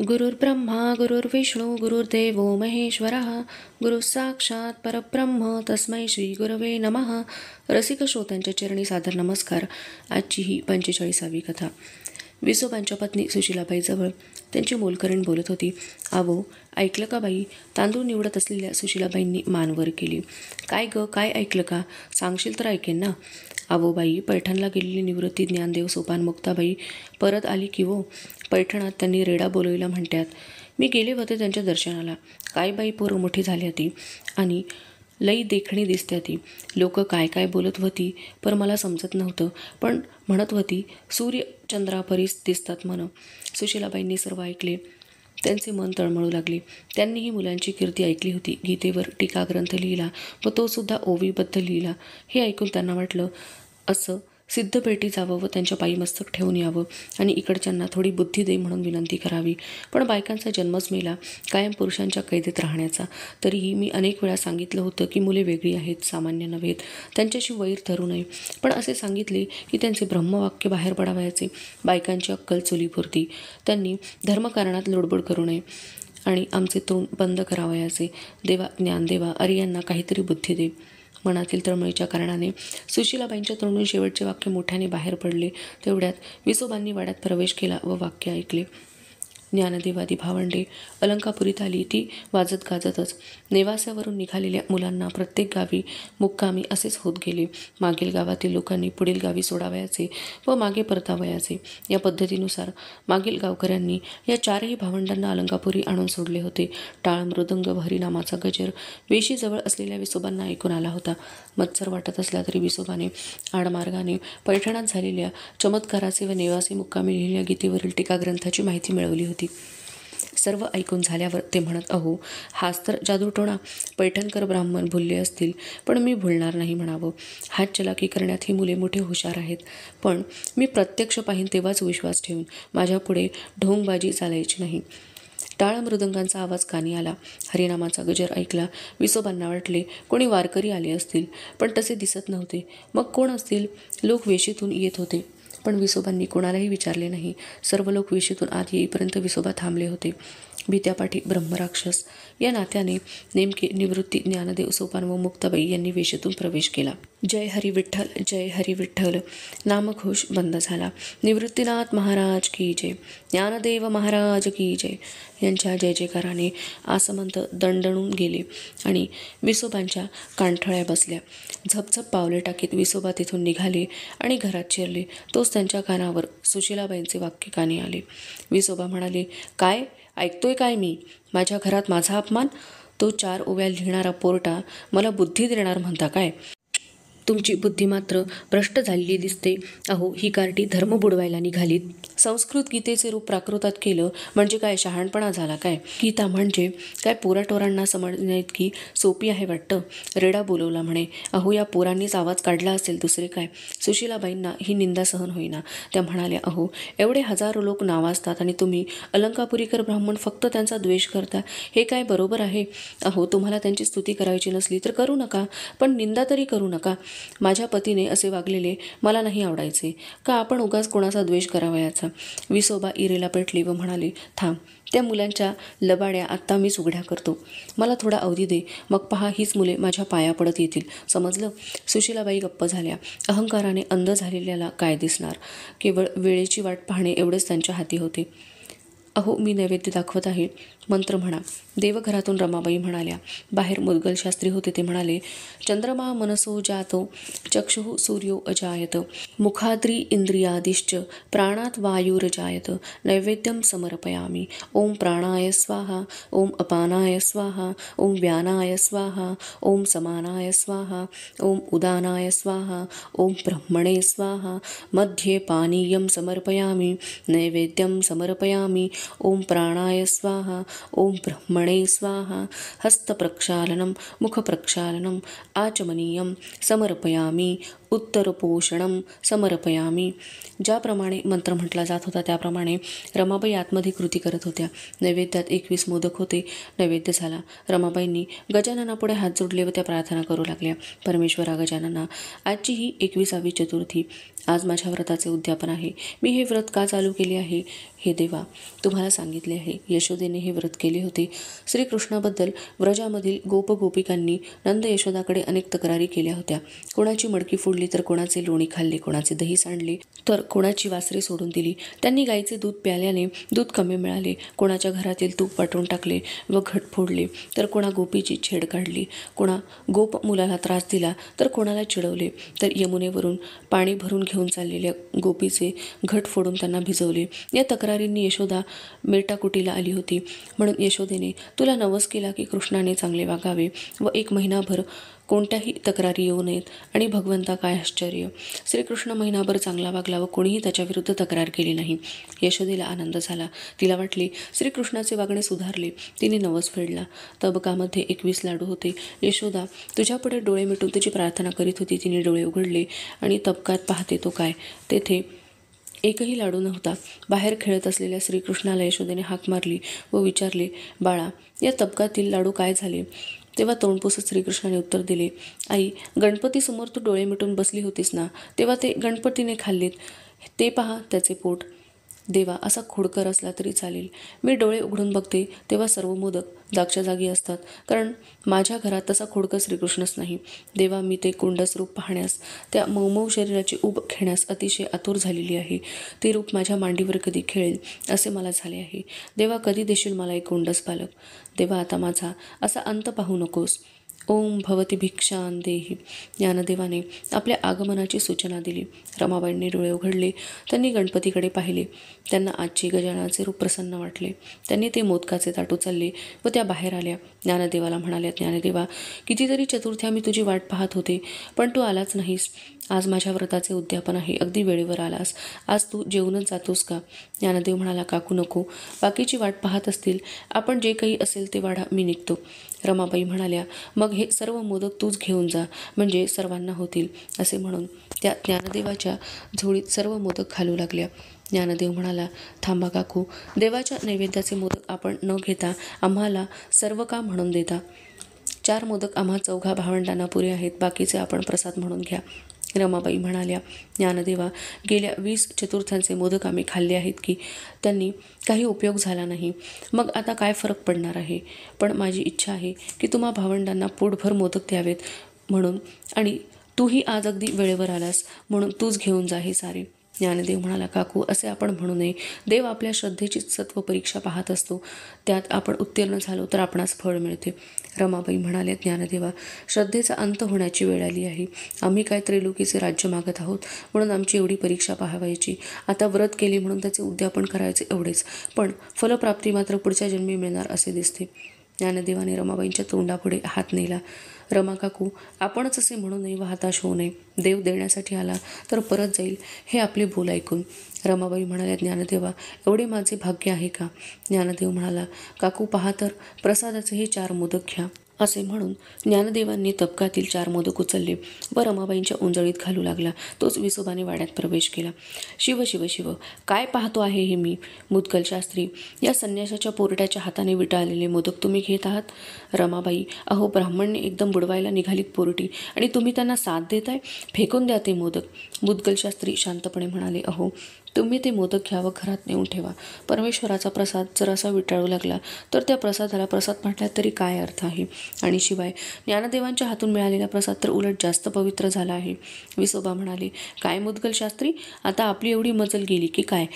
गुरुर्ब्रह्मा गुरुर्विष्णू गुरुर्देवो महेश्वरः गुरु साक्षात परब्रह्म तस्मै श्री गुरवे नमः. रसिक श्रोत्यांच्या चरणी सादर नमस्कार. आजची ही 45वी कथा. विसोबांच्या पत्नी सुशीलाबाईजवळ त्यांची मोलकरीण बोलत होती. आवो, ऐकलं का बाई? तांदूळ निवडत असलेल्या सुशीलाबाईंनी मान वर केली. काय ग, काय ऐकलं का? सांगशील तर ऐकेन ना. आवो बाई, पैठणला गेलेली निवृत्ती ज्ञानदेव सोपान मुक्ताबाई परत आली की वो. पैठणात त्यांनी रेडा बोलविला म्हणतात. मी गेले होते त्यांच्या दर्शनाला. काय बाई, पोरं मोठी झाली होती आणि लई देखणी दिसते ती. लोक काय काय बोलत होती पर मला समजत नव्हतं, पण म्हणत होती सूर्य चंद्रापरीस दिसतात म्हण. सुशीलाबाईंनी सर्व ऐकले. त्यांचे मन तळमळू लागले. त्यांनीही मुलांची कीर्ती ऐकली होती. गीतेवर टीकाग्रंथ लिहिला व तो सुद्धा ओवीबद्ध लिहिला. हे ऐकून त्यांना वाटलं असं सिद्धपेटी जावं व त्यांच्या पायी मस्तक ठेवून यावं आणि इकडच्यांना थोडी बुद्धी दे म्हणून विनंती करावी. पण बायकांचा जन्मच मेला, कायम पुरुषांच्या कैदेत राहण्याचा. तरीही मी अनेक वेळा सांगितलं होतं की मुले वेगळी आहेत, सामान्य नव्हेत, त्यांच्याशी वैर धरू नये. पण असे सांगितले की त्यांचे ब्रह्मवाक्य बाहेर पडावयाचे. बायकांची अक्कल चुलीपुरती. त्यांनी धर्मकारणात लोडबोड करू नये आणि आमचे तोंड बंद करावयाचे. देवा, ज्ञानदेवा, अरे यांना काहीतरी बुद्धी दे. मनातील तळमळीच्या कारणाने सुशीलाबाईंच्या तोंडून शेवटचे वाक्य मोठ्याने बाहेर पडले. तेवढ्यात विसोबांनी वाड्यात प्रवेश केला व वाक्य ऐकले. ज्ञानदेवादी भावंडे अलंकापुरीत आली. ती वाजत गाजतच नेवास्यावरून निघालेल्या मुलांना प्रत्येक गावी मुक्कामी असेच होत गेले. मागील गावातील लोकांनी पुढील गावी सोडावयाचे व मागे परतावयाचे. या पद्धतीनुसार मागील गावकऱ्यांनी या चारही भावंडांना अलंकापुरी आणून सोडले होते. टाळ, मृदंग व हरिनामाचा गजर वेशीजवळ असलेल्या विसोबांना ऐकून आला होता. मत्सर वाटत असला तरी विसोबाने आडमार्गाने पैठणात झालेल्या चमत्काराचे व नेवासी मुक्कामी लिहिलेल्या गीतेवरील टीकाग्रंथाची माहिती मिळवली होती. सर्व ऐकून झाल्यावर ते म्हणत, अहो, हाच तर जादूटोणा. पैठणकर ब्राह्मण भुलले असतील, पण मी भुलणार नाही म्हणावं. हात चलाकी करण्यात ही मुले मोठे हुशार आहेत, पण मी प्रत्यक्ष पाहीन तेव्हाच विश्वास ठेवून माझ्यापुढे ढोंगबाजी चालायची नाही. टाळ मृदंगांचा आवाज कानी आला. हरिनामाचा गजर ऐकला. विसोबांना वाटले कोणी वारकरी आले असतील, पण तसे दिसत नव्हते. मग कोण असतील? लोक वेशीतून येत होते, पण विसोबांनी कोणालाही विचारले नाही. सर्व लोक वेशीतून आत येईपर्यंत विसोबा थांबले होते. भीत्यापाठी ब्रह्मराक्षस या नात्याने नेमके निवृत्ती ज्ञानदेव सोपान व मुक्ताबाई यांनी वेशीतून प्रवेश केला. जय हरी विठ्ठल, जय हरी विठ्ठल नामघोष बंद झाला. निवृत्तीनाथ महाराज की जय, ज्ञानदेव महाराज की जय यांच्या जय जयकाराने आसमंत दणदणून गेले आणि विसोबांच्या कानठळ्या बसल्या. झपझप पावले टाकीत विसोबा तिथून निघाले आणि घरात शिरले. तोच त्यांच्या कानावर सुशीलाबाईंचे वाक्य कानी आले. विसोबा म्हणाले, काय ऐकतोय काय मी? माझ्या घरात माझा अपमान? तो 4 ओव्या लिहिणारा पोरटा मला बुद्धी देणार म्हणता काय? तुमची बुद्धी मात्र भ्रष्ट झालेली दिसते. अहो, ही कार्टी धर्म बुडवायला निघालीत. संस्कृत गीतेचे रूप प्राकृतात केलं म्हणजे काय शहाणपणा झाला काय? गीता म्हणजे काय पोराटोरांना समजण्याइतकी सोपी आहे वाटतं? रेडा बोलवला म्हणे. अहो, या पोरांनीच आवाज काढला असेल, दुसरे काय? सुशीलाबाईंना ही निंदा सहन होईना. त्या म्हणाल्या, अहो, एवढे हजारो लोक नावाजतात आणि तुम्ही अलंकापुरीकर ब्राह्मण फक्त त्यांचा द्वेष करता. हे काय बरोबर आहे? अहो, तुम्हाला त्यांची स्तुती करायची नसली तर करू नका, पण निंदा तरी करू नका. माझ्या पतीने असे वागलेले मला नाही आवडायचे. का आपण उगाच कोणाचा द्वेष करावयाचा? विसोबा इरेला पेटली व म्हणाले, थांब, त्या मुलांच्या लबाड्या आत्ता मीच उघड्या करतो. मला थोडा अवधी दे, मग पहा हीच मुले माझ्या पाया पडत येतील. समजलं? सुशीलाबाई गप्प झाल्या. अहंकाराने अंध झालेल्याला काय दिसणार? केवळ वेळेची वाट पाहणे एवढेच त्यांच्या हाती होते. अहो, मी नैवेद्य दाखवत आहे, मंत्र म्हणा. देवघरातून रमाबाई म्हणाल्या. बाहेर मुद्गल शास्त्री होते. ते म्हणाले, चंद्रमा मनसो जातो चक्षुः सूर्यो अजायत मुखाद्री इंद्रियादिश्च प्राणात वायुरजायत नैवेद्यम समर्पयामी. ओम प्राणाय स्वाहा, ओम अपानाय स्वाहा, ओम व्यानाय स्वाहा, ओम समानाय स्वाहा, ओम उदानाय स्वाहा, ओम ब्रह्मणे स्वाहा. मध्ये पानीयम समर्पयामी, नैवेद्यम समर्पयामी. ओम प्राणाय स्वाहा, ओम ब्रह्मणे स्वाहा. हस्तप्रक्षालनं, मुखप्रक्षालनं, आचमनीयं समर्पयामी, उत्तरपोषणं समर्पयामी. ज्याप्रमाणे मंत्र म्हटला जात होता त्याप्रमाणे रमाबाई आतमध्ये कृती करत होत्या. नैवेद्यात 21 मोदक होते. नैवेद्य झाला. रमाबाईंनी गजाननापुढे हात जोडले व त्या प्रार्थना करू लागल्या. परमेश्वरा गजानना, आजची ही 21वी चतुर्थी आज माझ्या व्रताचे उद्यापन आहे. मी हे व्रत का चालू केले आहे हे देवा तुम्हाला सांगितले आहे. यशोदेने हे व्रत केले होते. श्रीकृष्णाबद्दल व्रजामधील गोपगोपिकांनी नंद यशोदाकडे अनेक तक्रारी केल्या होत्या. कोणाची मडकी फोडली तर कोणाचे लोणी खाल्ले, कोणाचे दही सांडले तर कोणाची वासरे सोडून दिली. त्यांनी गाईचे दूध प्याल्याने दूध कमी मिळाले. कोणाच्या घरातील तूप वाटून टाकले व घट फोडले तर कोणा गोपीची छेड काढली. कोणा गोप मुलाला त्रास दिला तर कोणाला चिडवले. तर यमुनेवरून पाणी भरून घेऊन चाललेल्या गोपीचे घट फोडून त्यांना भिजवले. या तक्रारींनी यशोदा मेटाकुटीला आली होती. म्हणून यशोदेने तुला नवस केला की कृष्णाने चांगले वागावे व 1 महिनाभर कोणत्याही तक्रारी येऊ नयेत. आणि भगवंता काय आश्चर्य, श्रीकृष्ण महिनाभर चांगला वागला व कोणीही त्याच्याविरुद्ध तक्रार केली नाही. यशोदेला आनंद झाला. तिला वाटले श्रीकृष्णाचे वागणे सुधारले. तिने नवस फेडला. तबकामध्ये 21 लाडू होते. यशोदा तुझ्यापुढे डोळे मिटून तिची प्रार्थना करीत होती. तिने डोळे उघडले आणि तबकात पाहते तो काय, तेथे एकही लाडू नव्हता. बाहेर खेळत असलेल्या श्रीकृष्णाला यशोदेने हाक मारली व विचारले, बाळा या तबकातील लाडू काय झाले. तेव्हा तोंड पुसत श्रीकृष्णाने उत्तर दिले, आई गणपतीसमोर तू डोळे मिटून बसली होतीस ना, तेव्हा ते गणपतीने खाल्लेत. ते पहा त्याचे पोट. देवा असा खोडकर असला तरी चालेल. मी डोळे उघडून बघते तेव्हा सर्व मोदक जागच्या जागी असतात, कारण माझ्या घरात तसा खोडकर श्रीकृष्णच नाही. देवा मी ते कोंडस रूप पाहण्यास, त्या मऊ शरीराची ऊब घेण्यास अतिशय आतुर झालेली आहे. ते रूप माझ्या मांडीवर कधी खेळेल असे मला झाले आहे. देवा कधी देशील मला एक कोंडस बालक. देवा आता माझा असा अंत पाहू नकोस. ओम भवती भिक्षां देही. ज्ञानदेवाने आपल्या आगमनाची सूचना दिली. रमाबाईंनी डोळे उघडले. त्यांनी गणपतीकडे पाहिले. त्यांना आजचे गजाननाचे रूप प्रसन्न वाटले. त्यांनी ते मोदकाचे ताट उचलले व त्या बाहेर आल्या. ज्ञानदेवाला म्हणाल्या, ज्ञानदेवा कितीतरी चतुर्थ्या मी तुझी वाट पाहत होते, पण तू आलाच नाहीस. आज माझ्या व्रताचे उद्यापन आहे. अगदी वेळेवर आलास. आज तू जेवूनच जातोस का. ज्ञानदेव म्हणाला, काकू नको, बाकीची वाट पाहत असतील. आपण जे काही असेल ते वाढा, मी निघतो. रमाबाई म्हणाल्या, मग हे सर्व मोदक तूच घेऊन जा, म्हणजे सर्वांना होतील. असे म्हणून त्या ज्ञानदेवाच्या झोळीत सर्व मोदक घालू लागल्या. ज्ञानदेव म्हणाला, थांबा काकू, देवाच्या नैवेद्याचे मोदक आपण न घेता आम्हाला सर्व का म्हणून देता. 4 मोदक आम्हा 4 भावंडांना पुरे आहेत, बाकीचे आपण प्रसाद म्हणून घ्या. रमाबाई म्हणाल्या, ज्ञानदेवा गेल्या 20 चतुर्थ्यांचे मोदक आम्ही खाल्ले आहेत की त्यांनी काही उपयोग झाला नाही. मग आता काय फरक पडणार आहे. पण माझी इच्छा आहे की तुम्हा भावंडांना पोटभर मोदक द्यावेत म्हणून, आणि तूही आज अगदी वेळेवर आलास म्हणून तूच घेऊन जा हे सारे. ज्ञानदेव म्हणाला, काकू असे आपण म्हणू नये. देव आपल्या श्रद्धेची सत्व परीक्षा पाहत असतो. त्यात आपण उत्तीर्ण झालो तर आपणास फळ मिळते. रमाबाई म्हणाल्या, ज्ञानदेवा श्रद्धेचा अंत होण्याची वेळ आली आहे. आम्ही काय त्रैलोकीचे राज्य मागत आहोत म्हणून आमची एवढी परीक्षा पाहावायची. आता व्रत केले म्हणून त्याचे उद्यापन करायचे एवढेच, पण फलप्राप्ती मात्र पुढच्या जन्मी मिळणार असे दिसते. ज्ञानदेवाने रमाबाईंच्या तोंडापुढे हात नेला. रमा काकू आपणच असे म्हणू नये व हताश होऊ नये. देव देण्यासाठी आला तर परत जाईल हे आपले बोल ऐकून. रमाबाई म्हणाल्या, ज्ञानदेवा एवढे माझे भाग्य आहे का. ज्ञानदेव म्हणाला, काकू पहा तर प्रसादाचे हे 4 मोदक घ्या. असे म्हणून ज्ञानदेवांनी तबकातील 4 मोदक उचलले व रमाबाईंच्या उंजळीत घालू लागला. तोच विसोबाने वाड्यात प्रवेश केला. शिव शिव शिव, काय पाहतो आहे हे मी. मुद्गल शास्त्री, या संन्यासाच्या पोरट्याच्या हाताने विटाळलेले मोदक तुम्ही घेत आहात. रमाबाई, अहो ब्राह्मणने एकदम बुडवायला निघालीत पोरटी आणि तुम्ही त्यांना साथ देताय. फेकून द्या ते मोदक. मुद्गल शास्त्री शांतपणे म्हणाले, अहो तुम्ही ते मोदक घ्या व घरात नेऊन ठेवा. परमेश्वराचा प्रसाद जर असा विटाळू लागला तर त्या प्रसादाला प्रसाद म्हटल्यात तरी काय अर्थ आहे. आणि शिवाय ज्ञानदेवांच्या हातून मिळालेला प्रसाद तर उलट जास्त पवित्र झाला आहे. विसोबा म्हणाले, काय मुद्गल शास्त्री, आता आपली एवढी मजल गेली की काय.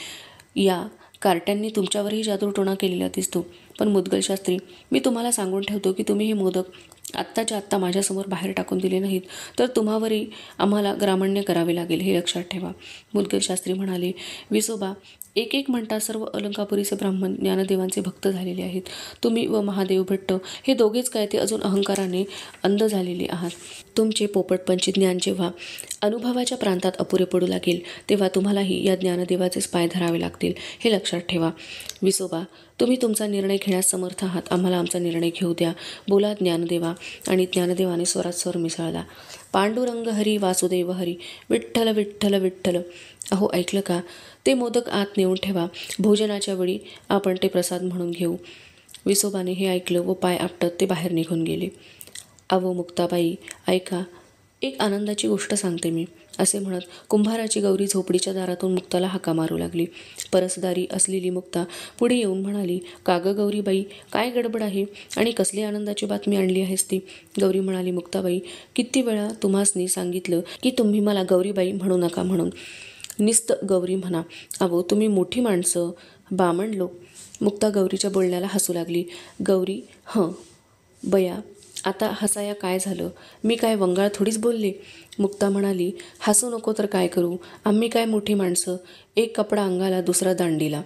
या कार्ट्यांनी तुमच्यावरही जादूटोणा केलेला दिसतो. पण मुद्गल शास्त्री, मी तुम्हाला सांगून ठेवतो की तुम्ही हे मोदक आत्ताच्या आत्ता माझ्यासमोर बाहेर टाकून दिले नाहीत तर तुम्हावरही आम्हाला ग्रामण्य करावे लागेल, हे लक्षात ठेवा. मुद्गल शास्त्री म्हणाले, विसोबा एक म्हणता सर्व अलंकापुरीचे ब्राह्मण ज्ञानदेवांचे भक्त झालेले आहेत. तुम्ही व महादेव भट्ट हे दोघेच काय ते अजून अहंकाराने अंध झालेले आहात. तुमचे पोपटपंची ज्ञान जेव्हा अनुभवाच्या प्रांतात अपुरे पडू लागेल तेव्हा तुम्हालाही या ज्ञानदेवाचेच पाय धरावे लागतील, हे लक्षात ठेवा. विसोबा तुम्ही तुमचा निर्णय घेण्यास समर्थ आहात, आम्हाला आमचा निर्णय घेऊ द्या. बोला ज्ञानदेवा. आणि ज्ञानदेवाने स्वरात स्वर मिसळला. पांडुरंग हरी वासुदेव हरी, विठ्ठल विठ्ठल विठ्ठल. अहो ऐकलं का. ते मोदक आत नेऊन ठेवा. भोजनाच्या वेळी आपण ते प्रसाद म्हणून घेऊ. विसोबाने हे ऐकलं व पाय आपटत ते बाहेर निघून गेले. अहो मुक्ताबाई ऐका, एक आनंदाची गोष्ट सांगते मी. असे म्हणत कुंभाराची गौरी झोपडीच्या दारातून मुक्ताला हाका मारू लागली. परसदारी असलेली मुक्ता पुढे येऊन म्हणाली, का ग गौरीबाई, काय गडबड आहे आणि कसली आनंदाची बातमी आणली आहेस ती? गौरी म्हणाली, मुक्ताबाई, किती वेळा तुम्हासनी सांगितलं की तुम्ही मला गौरीबाई म्हणू नका म्हणून. निस्त गौरी म्हणा. अहो, तुम्ही मोठी माणसं, बामण लोक. मुक्ता गौरीच्या बोलण्याला हसू लागली. गौरी, बया, आता हसाया काय झालं? मी काय वंगाळ थोडीच बोलले. मुक्ता म्हणाली, हसू नको तर काय करू? आम्ही काय मोठी माणसं? एक कपडा अंगाला, दुसरा दांडीला.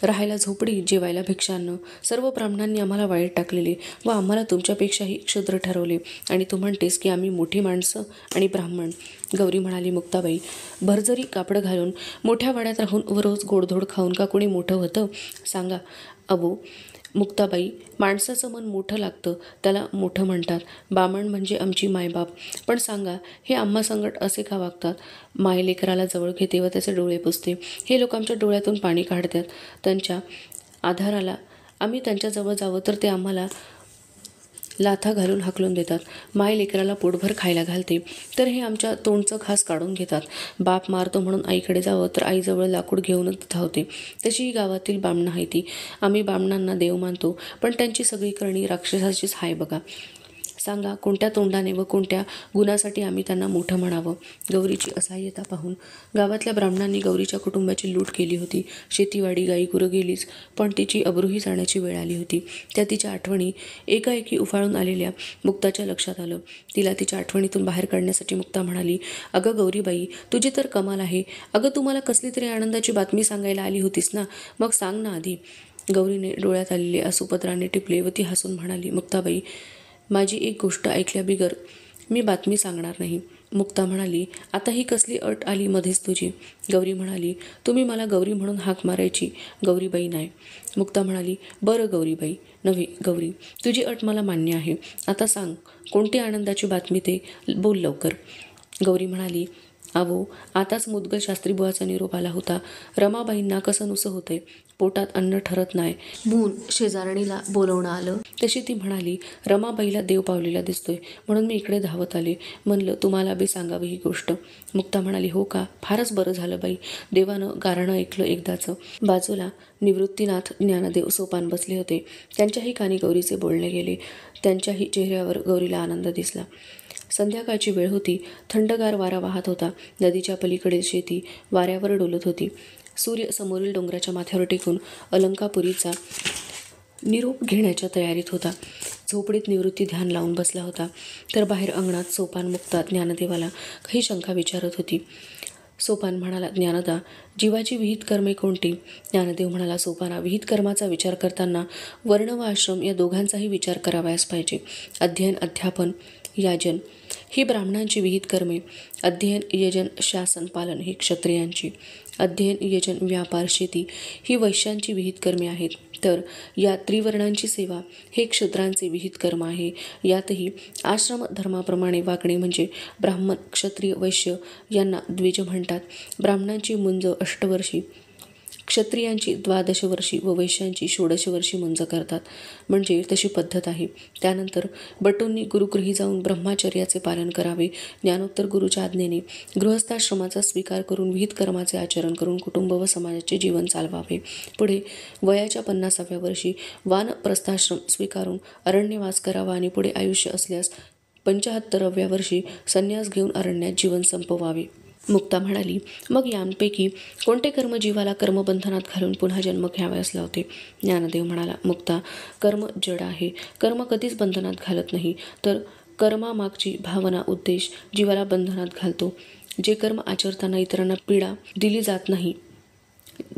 राहायला झोपडी, जेवायला भिक्षान्न. सर्व ब्राह्मणांनी आम्हाला वाईट टाकलेले व आम्हाला तुमच्यापेक्षाही क्षुद्र ठरवले आणि तू म्हणतेस की आम्ही मोठी माणसं आणि ब्राह्मण. गौरी म्हणाली, मुक्ताबाई, भरजरी कापड घालून मोठ्या वाड्यात राहून व रोज गोडधोड खाऊन का कोणी मोठं होतं? सांगा. अबो मुक्ताबाई, माणसाचं मन मोठं लागतं, त्याला मोठं म्हणतात. बामण म्हणजे आमची मायबाप. पण सांगा, हे आम्हा संकट असे का वागतात? माय लेकराला जवळ घेते व त्याचे डोळे पुसते. हे लोक आमच्या डोळ्यातून पाणी काढतात. त्यांच्या आधाराला आम्ही त्यांच्याजवळ जावं तर ते आम्हाला लाथा घालून हाकलून देतात. माय लेकराला पोटभर खायला घालते तर हे आमच्या तोंडचं घास काढून घेतात. बाप मारतो म्हणून आईकडे जावं तर आईजवळ लाकूड घेऊनच धावते. तशी ही गावातील बामणं आहे ती. आम्ही बामणांना देव मानतो, पण त्यांची सगळी करणी राक्षसाचीच आहे बघा. सांगा, कोणत्या तोंडाने व कोणत्या गुणासाठी आम्ही त्यांना मोठं म्हणावं? गौरीची असहाय्यता पाहून गावातल्या ब्राह्मणांनी गौरीच्या कुटुंबाची लूट केली होती. शेतीवाडी, गाई गुरं गेलीच, पण तिची अब्रूही जाण्याची वेळ आली होती. त्या तिच्या आठवणी एकाएकी उफाळून आलेल्या मुक्ताच्या लक्षात आलं. तिला तिच्या आठवणीतून बाहेर काढण्यासाठी मुक्ता म्हणाली, अगं गौरीबाई, तुझी तर कमाल आहे. अगं, तुम्हाला कसली तरी आनंदाची बातमी सांगायला आली होतीस ना, मग सांग ना आधी. गौरीने डोळ्यात आलेले आसूपत्राने टिपले व ती हसून म्हणाली, मुक्ताबाई, माझी एक गोष्ट ऐकल्या बिगर मी बातमी सांगणार नाही. मुक्ता म्हणाली, आता ही कसली अट आली मध्येच तुझी? गौरी म्हणाली, तुम्ही मला गौरी म्हणून हाक मारायची, गौरीबाई नाही. मुक्ता म्हणाली, बरं गौरीबाई, नव्हे गौरी, तुझी अट मला मान्य आहे. आता सांग, कोणती आनंदाची बातमी ते बोल लवकर. गौरी म्हणाली, अहो, आताच मुदगल शास्त्रीबुवाचा निरोप आला होता. रमाबाईंना कसं नुसं होतंय, पोटात अन्न ठरत नाही म्हणून शेजारणीला बोलवणं आलं. तशी ती म्हणाली, रमाबाईला देव पावलेला दिसतोय म्हणून मी इकडे धावत आले. म्हणलं तुम्हाला बी सांगावी ही गोष्ट. मुक्ता म्हणाली, हो का? फारच बरं झालं बाई, देवानं गारणं ऐकलं एकदाचं. बाजूला निवृत्तीनाथ ज्ञानदेव सोपान बसले होते. त्यांच्याही कानी गौरीचे बोलणे गेले. त्यांच्याही चेहऱ्यावर गौरीला आनंद दिसला. संध्याकाळची वेळ होती. थंडगार वारा वाहत होता. नदीच्या पलीकडील शेती वाऱ्यावर डोलत होती. सूर्य समोरील डोंगराच्या माथ्यावर टेकून अलंकापुरीचा निरोप घेण्याच्या तयारीत होता. झोपडीत निवृत्ती ध्यान लावून बसला होता, तर बाहेर अंगणात सोपान मुक्ता ज्ञानदेवाला काही शंका विचारत होती. सोपान म्हणाला, ज्ञानदा, जीवाची विहित कर्मे कोणती? ज्ञानदेव म्हणाला, सोपाना, विहित कर्माचा विचार करताना वर्ण व आश्रम या दोघांचाही विचार करावयास पाहिजे. अध्ययन, अध्यापन, याजन ही ब्राह्मणांची विहित कर्मे. अध्ययन, यजन, शासन, पालन ही क्षत्रियांची. अध्ययन, यजन, व्यापार, शेती ही वैश्यांची विहित कर्मे आहेत. तर या त्रिवर्णांची सेवा हे क्षुद्रांचे विहित कर्म आहे. यातही आश्रम धर्माप्रमाणे वागणे म्हणजे ब्राह्मण, क्षत्रिय, वैश्य यांना द्विज म्हणतात. ब्राह्मणांची मुंज 8 वर्षी, क्षत्रियांची 12 वर्षी व वैश्यांची 16 वर्षी मुंज करतात. म्हणजे तशी पद्धत आहे. त्यानंतर बटूंनी गुरुगृही जाऊन ब्रह्मचर्याचे पालन करावे. ज्ञानोत्तर गुरुच्या आज्ञेने गृहस्थाश्रमाचा स्वीकार करून विहित कर्माचे आचरण करून कुटुंब व समाजाचे जीवन चालवावे. पुढे वयाच्या 50व्या वर्षी वानप्रस्थाश्रम स्वीकारून अरण्यवास करावा आणि पुढे आयुष्य असल्यास 75व्या वर्षी संन्यास घेऊन अरण्यात जीवन संपवावे. मुक्ता म्हणाली, मग यांपैकी कोणते कर्म जीवाला कर्मबंधनात घालून पुन्हा जन्म घ्यावयास लावते? ज्ञानदेव म्हणाला, मुक्ता, कर्म जड आहे. कर्म कधीच बंधनात घालत नाही, तर कर्मामागची भावना, उद्देश जीवाला बंधनात घालतो. जे कर्म आचरताना इतरांना पीडा दिली जात नाही,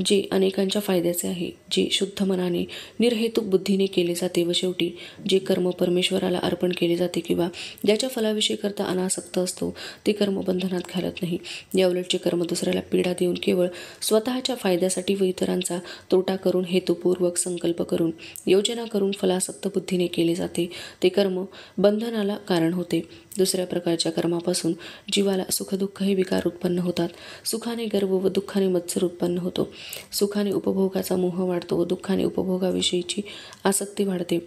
जे अनेकांच्या फायद्याचे आहे, जे शुद्ध मनाने निर्हेतुक बुद्धीने केले जाते व शेवटी जे कर्म परमेश्वराला अर्पण केले जाते किंवा ज्याच्या फलाविषयी करता अनासक्त असतो, ते कर्म बंधनात घालत नाही. या उलटचे कर्म दुसऱ्याला पीडा देऊन केवळ स्वतःच्या फायद्यासाठी व इतरांचा तोटा करून हेतुपूर्वक संकल्प करून योजना करून फलासक्त बुद्धीने केले जाते, ते कर्म बंधनाला कारण होते. दुसऱ्या प्रकारच्या कर्मापासून जीवाला सुखदुःख हे विकार उत्पन्न होतात. सुखाने गर्व व दुःखाने मत्सर उत्पन्न होतो. सुखाने उपभोगाचा मोह वाढतो व दुःखाने उपभोगाविषयीची आसक्ती वाढते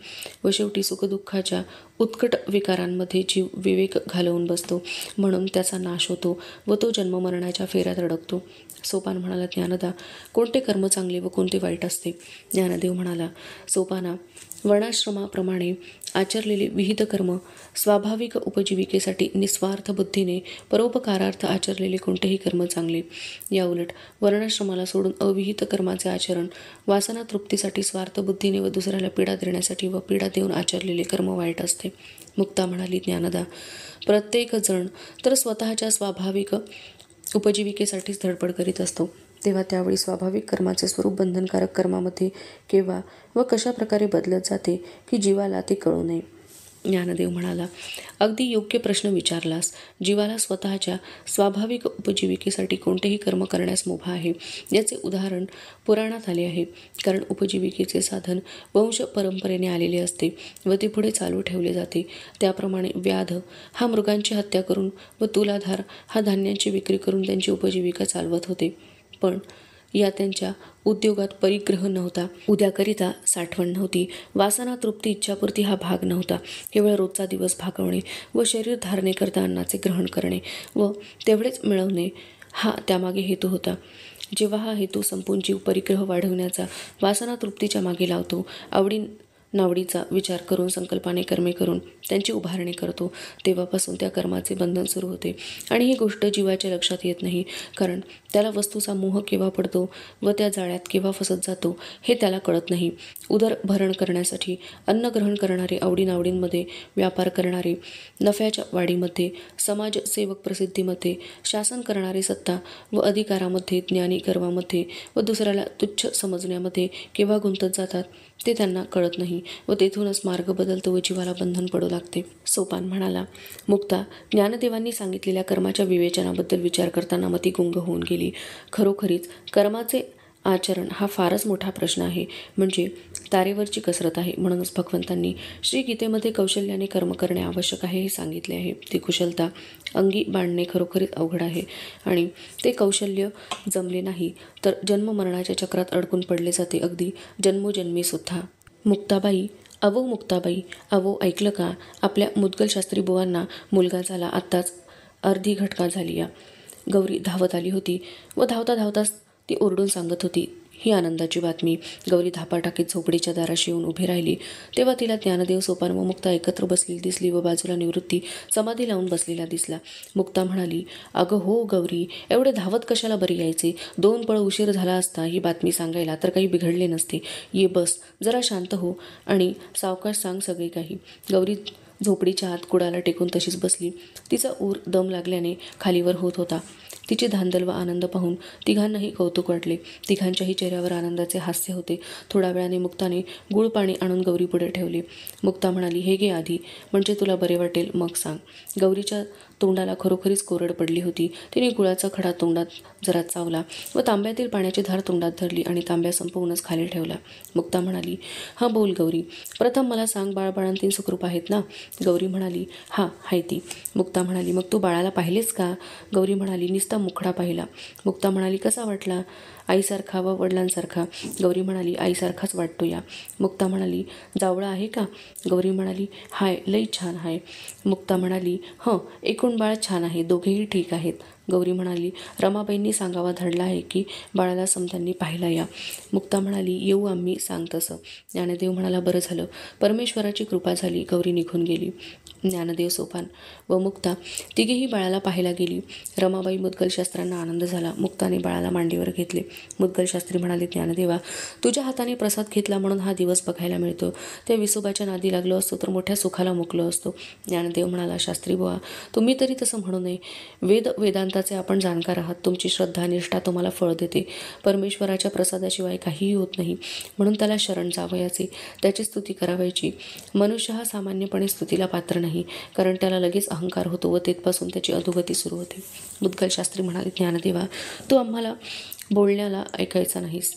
व शेवटी सुखदुःखाच्या उत्कट विकारांमध्ये जीव विवेक घालवून बसतो, म्हणून त्याचा नाश होतो व तो जन्ममरणाच्या फेऱ्यात अडकतो. सोपान म्हणाला, ज्ञानदा, कोणते कर्म चांगले व कोणते वाईट असते? ज्ञानदेव म्हणाला, सोपाना, वर्णाश्रमाप्रमाणे आचरलेले विहित कर्म स्वाभाविक उपजीविकेसाठी निस्वार्थ बुद्धीने परोपकारार्थ आचरलेले कोणतेही कर्म चांगले. याउलट वर्णाश्रमाला सोडून अविहित कर्माचे आचरण वासना तृप्तीसाठी स्वार्थ बुद्धीने व दुसऱ्याला पीडा देण्यासाठी व पीडा देऊन आचरलेले कर्म वाईट असते. मुक्ता म्हणाली, ज्ञानदा, प्रत्येक जण तर स्वतःच्या स्वाभाविक उपजीविकेसाठीच धडपड करीत असतो, तेव्हा त्यावेळी स्वाभाविक कर्माचे स्वरूप बंधनकारक कर्मामध्ये केव्हा व कशा प्रकारे बदलत जाते की जीवाला ते कळू नये. ज्ञानदेव म्हणाला, अगदी योग्य प्रश्न विचारलास. जीवाला स्वतःच्या स्वाभाविक उपजीविकेसाठी कोणतेही कर्म करण्यास मुभा आहे, याचे उदाहरण पुराणात आले आहे. कारण उपजीविकेचे साधन वंश परंपरेने आलेले असते व ते पुढे चालू ठेवले जाते. त्याप्रमाणे व्याध हा मृगांची हत्या करून व तुलाधार हा धान्यांची विक्री करून त्यांची उपजीविका चालवत होते. पण या त्यांच्या उद्योगात परिग्रह नव्हता, उद्याकरिता साठवण नव्हती, वासना तृप्ती इच्छापूर्ती हा भाग नव्हता. केवळ रोजचा दिवस भागवणे व शरीर धारणेकरता अन्नाचे ग्रहण करणे व तेवढेच मिळवणे हा त्यामागे हेतू होता. जेव्हा हा हेतू संपून जीव परिग्रह वाढवण्याचा वासना तृप्तीच्या मागे लावतो, नावडीचा विचार करून संकल्पाने कर्मे करून त्यांची उभारणी करतो, तेव्हापासून त्या कर्माचे बंधन सुरू होते. आणि ही गोष्ट जीवाच्या लक्षात येत नाही, कारण त्याला वस्तूचा मोह केव्हा पडतो व त्या जाळ्यात केव्हा फसत जातो हे त्याला कळत नाही. उदरभरण करण्यासाठी अन्न ग्रहण करणारे, आवडीनावडींमध्ये व्यापार करणारे, नफ्याच्या वाढीमध्ये, समाजसेवक प्रसिद्धीमध्ये, शासन करणारे सत्ता व अधिकारामध्ये, ज्ञानी गर्वामध्ये व दुसऱ्याला तुच्छ समजण्यामध्ये केव्हा गुंतत जातात ते त्यांना कळत नाही व तेथूनच मार्ग बदलतो व जीवाला बंधन पडू लागते. सोपान म्हणाला, मुक्ता, ज्ञानदेवांनी सांगितलेल्या कर्माच्या विवेचनाबद्दल विचार करताना मती गुंग होऊन गेली. खरोखरीच कर्माचे आचरण हा फारच मोठा प्रश्न आहे, म्हणजे तारेवरची कसरत आहे. म्हणूनच भगवंतांनी श्रीगीतेमध्ये कौशल्याने कर्म करणे आवश्यक आहे हे सांगितले आहे. ती कुशलता अंगी बाणणे खरोखरीच अवघड आहे आणि ते कौशल्य जमले नाही तर जन्ममरणाच्या चक्रात अडकून पडले जाते, अगदी जन्मोजन्मी सुद्धा. मुक्ताबाई, मुक्ताबाई, ऐकलं का? आपल्या मुद्गल शास्त्री बुवांना मुलगा झाला, आत्ताच अर्धी घटका झाली या. गौरी धावत आली होती व धावता धावताच ती ओरडून सांगत होती ही आनंदाची बातमी. गौरी धापा टाकीत झोपडीच्या दाराशी येऊन उभी राहिली तेव्हा तिला ज्ञानदेव, सोपान व मुक्ता एकत्र बसलेली दिसली व बाजूला निवृत्ती समाधी लावून बसलेला दिसला. मुक्ता म्हणाली, अगं हो गौरी, एवढे धावत कशाला बरी यायचे? 2 पळ उशीर झाला असता ही बातमी सांगायला तर काही बिघडले नसते. ये बस, जरा शांत हो आणि सावकाश सांग सगळे काही. गौरी झोपडीच्या आत कुडाला टेकून तशीच बसली. तिचा ऊर दम लागल्याने खालीवर होत होता. तिची धांदल व आनंद पाहून तिघांनाही कौतुक वाटले. तिघांच्याही चेहऱ्यावर आनंदाचे हास्य होते. थोड्या वेळाने मुक्ताने गुळ पाणी आणून गौरीपुढे ठेवले. मुक्ता म्हणाली, हे घे आधी, म्हणजे तुला बरे वाटेल, मग सांग. गौरीच्या तोंडाला खरोखरीच कोरड पडली होती. तिने गुळाचा खडा तोंडात जरा चावला व तांब्यातील पाण्याची धार तोंडात धरली आणि तांब्या संपवूनच खाली ठेवला. मुक्ता म्हणाली, हां बोल गौरी, प्रथम मला सांग, बाळबाळांतीन सुखरूप आहेत ना? गौरी म्हणाली, हां आहे ती. मुक्ता म्हणाली, मग तू बाळाला पाहिलेस का? गौरी म्हणाली, नुसता मुखडा पाहिला. मुक्ता म्हणाली, कसा वाटला? आईसारखा व वडिलांसारखा? गौरी म्हणाली, आईसारखाच वाटतो या. मुक्ता म्हणाली, जावळा आहे का? गौरी म्हणाली, हाय, लई छान आहे. मुक्ता म्हणाली, एकूण बाळ छान आहे, दोघेही ठीक आहेत. गौरी म्हणाली, रमाबाईंनी सांगावा धडला आहे की बाळाला समजांनी पाहिला या. मुक्ता म्हणाली, येऊ आम्ही, सांग तसं. ज्ञानदेव म्हणाला, बरं झालं, परमेश्वराची कृपा झाली. गौरी निघून गेली. ज्ञानदेव, सोपान व मुक्ता तिघेही बाळाला पाहायला गेली. रमाबाई मुद्गल शास्त्रांना आनंद झाला. मुक्ताने बाळाला मांडीवर घेतले. मुद्गल शास्त्री म्हणाले, ज्ञानदेवा, तुझ्या हाताने प्रसाद घेतला म्हणून हा दिवस बघायला मिळतो. त्या विसोबाच्या नादी लागलो असतो तर मोठ्या सुखाला मुकलो असतो. ज्ञानदेव म्हणाला, शास्त्री बुवा, तुम्ही तरी तसं म्हणू नये. वेदांताचे आपण जाणकार आहात. तुमची श्रद्धा निष्ठा तुम्हाला फळ देते. परमेश्वराच्या प्रसादाशिवाय काहीही होत नाही, म्हणून त्याला शरण जावयाचे, त्याची स्तुती करावयाची. मनुष्य हा सामान्यपणे स्तुतीला पात्र नाही, कारण त्याला लगेच अहंकार होतो व तेथपासून त्याची अधोगती सुरू होते. मुद्गल शास्त्री म्हणाले, ज्ञानदेवा, तू आम्हाला बोलण्याला ऐकायचा नाहीस.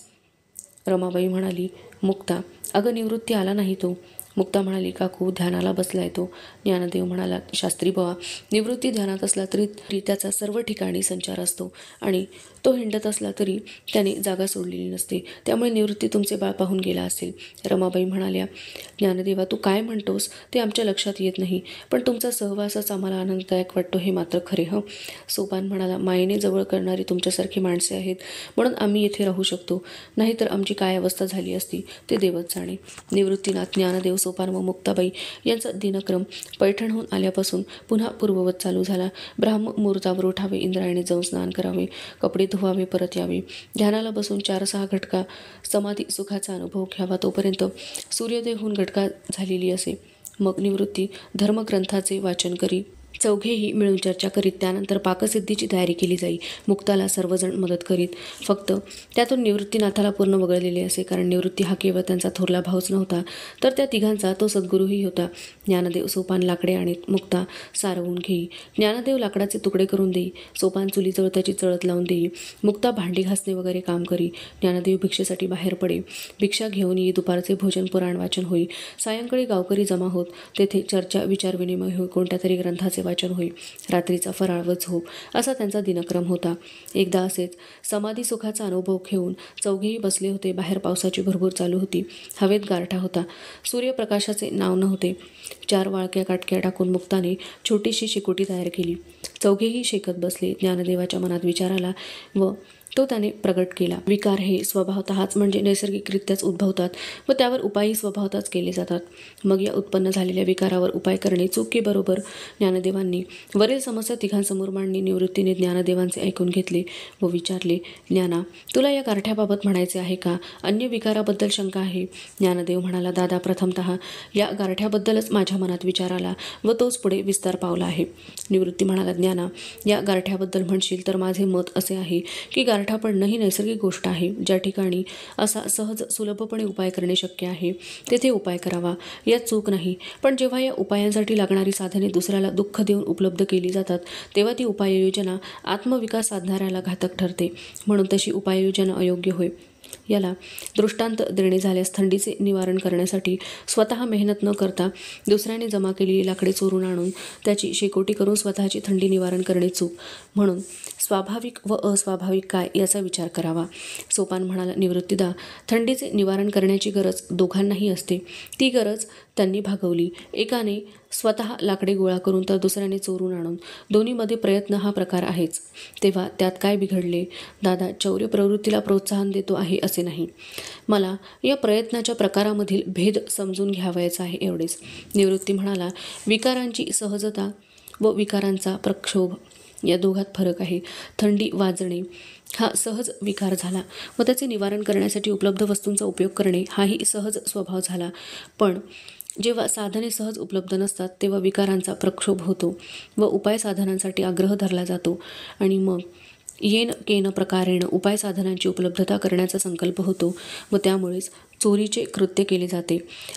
रमाबाई म्हणाली, मुक्ता, अगं निवृत्ती आला नाही तो. मुक्ता म्हणाली, काकू, ध्यानाला बसलाय तो. ज्ञानदेव म्हणाला, शास्त्री बुवा, निवृत्ती ध्यानात असला तरी त्याचा सर्व ठिकाणी संचार असतो आणि तो हिंडत असला तरी त्याने जागा सोडलेली नसते, त्यामुळे निवृत्ती तुमचे बाळ पाहून गेला असेल. रमाबाई म्हणाल्या, ज्ञानदेवा, तू काय म्हणतोस ते आमच्या लक्षात येत नाही, पण तुमचा सहवासच आम्हाला आनंददायक वाटतो हे मात्र खरे. सोपान म्हणाला, मायेने जवळ करणारी तुमच्यासारखी माणसे आहेत म्हणून आम्ही येथे राहू शकतो, नाहीतर आमची काय अवस्था झाली असती ते देवच जाणे. निवृत्तीनाथ, ज्ञानदेव, सोपान व मुक्ताबाई यांचा दिनक्रम पैठणहून आल्यापासून पुन्हा पूर्ववत चालू झाला. ब्राह्ममुहूर्तावर उठावे, इंद्रायणी जाऊन स्नान करावे, कपडे धुवावे, परत यावे, ध्यानाला बसून 4-6 घटका समाधी सुखाचा अनुभव घ्यावा. तोपर्यंत सूर्योदय होऊन घटका झालेली असे. मग निवृत्ती धर्मग्रंथाचे वाचन करी. चौघेही मिळून चर्चा करीत. त्यानंतर पाकसिद्धीची तयारी केली जाई. मुक्ताला सर्वजण मदत करीत. फक्त त्यातून निवृत्तीनाथाला पूर्ण वगळलेले असे, कारण निवृत्ती हा केवळ त्यांचा थोरला भाऊच नव्हता, तर त्या तिघांचा तो सद्गुरूही होता. ज्ञानदेव, सोपान लाकडे आणीत, मुक्ता सारवून घेई. ज्ञानदेव लाकडाचे तुकडे करून देई, सोपान चुलीजवळ त्याची चळत लावून देई, मुक्ता भांडी घासणे वगैरे काम करी. ज्ञानदेव भिक्षेसाठी बाहेर पडे, भिक्षा घेऊन येई. दुपारचे भोजन, पुराण वाचन होई. सायंकाळी गावकरी जमा होत. तेथे चर्चा, विचारविनिमय होई, कोणत्या तरी ग्रंथाचे वाचन होई. रात्रीचा फराळ व झोप असा त्यांचा दिनक्रम होता. एकदा असेच समाधी सुखाचा अनुभव घेऊन चौघेही बसले होते. बाहेर पावसाची भरभूर चालू होती. हवेत गारठा होता. सूर्यप्रकाशाचे नाव नव्हते. 4 वाळक्या काटक्या टाकून मुक्ताने छोटीशी शेकोटी तयार केली. चौघेही शेकत बसले. ज्ञानदेवाच्या मनात विचार आला व तो त्याने प्रगट केला. विकार हे स्वभावतःच म्हणजे नैसर्गिकरित्याच उद्भवतात व त्यावर उपायही स्वभावतःच केले जातात. मग या उत्पन्न झालेल्या विकारावर उपाय करणे चूक की बरोबर? ज्ञानदेवांनी वरील समस्या तिघांसमोर मांडली. निवृत्तीने ज्ञानदेवांचे ऐकून घेतले व विचारले, ज्ञाना, तुला या गारठ्याबाबत म्हणायचे आहे का? अन्य विकाराबद्दल शंका आहे? ज्ञानदेव म्हणाला, दादा, प्रथमतः या गारठ्याबद्दलच माझ्या मनात विचार आला व तोच पुढे विस्तार पावला आहे. निवृत्ती म्हणाला, ज्ञाना, या गारठ्याबद्दल म्हणशील तर माझे मत असे आहे की गारठा पडणं ही नैसर्गिक गोष्ट आहे. ज्या ठिकाणी असा सहज सुलभपणे उपाय करणे शक्य आहे तेथे उपाय करावा, यात चूक नाही. पण जेव्हा या उपायांसाठी लागणारी साधने दुसऱ्याला दुःख देऊन उपलब्ध केली जातात तेव्हा ती उपाययोजना आत्मविकास साधणाऱ्याला घातक ठरते. म्हणून तशी उपाययोजना अयोग्य होय. याला दृष्टांत देणे झाल्यास, थंडीचे निवारण करण्यासाठी स्वतः मेहनत न करता दुसऱ्याने जमा केलेली लाकडे चोरून आणून त्याची शेकोटी करून स्वतःची थंडी निवारण करणे चूक. म्हणून स्वाभाविक व अस्वाभाविक काय याचा विचार करावा. सोपान म्हणाला, निवृत्तीदा, थंडीचे निवारण करण्याची गरज दोघांनाही असते. ती गरज त्यांनी भागवली. एकाने स्वतः लाकडे गोळा करून तर दुसऱ्याने चोरून आणून. दोन्हीमध्ये प्रयत्न हा प्रकार आहेच. तेव्हा त्यात काय बिघडले? दादा, चौर्य प्रवृत्तीला प्रोत्साहन देतो आहे असे नाही. मला या प्रयत्नाच्या प्रकारामधील भेद समजून घ्यावायचा आहे, एवढेच. निवृत्ती म्हणाला, विकारांची सहजता व विकारांचा प्रक्षोभ या दोघात फरक आहे. थंडी वाजणे हा सहज विकार झाला व त्याचे निवारण करण्यासाठी उपलब्ध वस्तूंचा उपयोग करणे हाही सहज स्वभाव झाला. पण जेव्हा साधने सहज उपलब्ध नसतात तेव्हा विकारांचा प्रक्षोभ होतो व उपाय साधनांसाठी आग्रह धरला जातो आणि मग येन केन प्रकारेण उपाय साधनांची उपलब्धता करण्याचा संकल्प होतो व त्यामुळेच चोरीचे कृत्य केले जाते.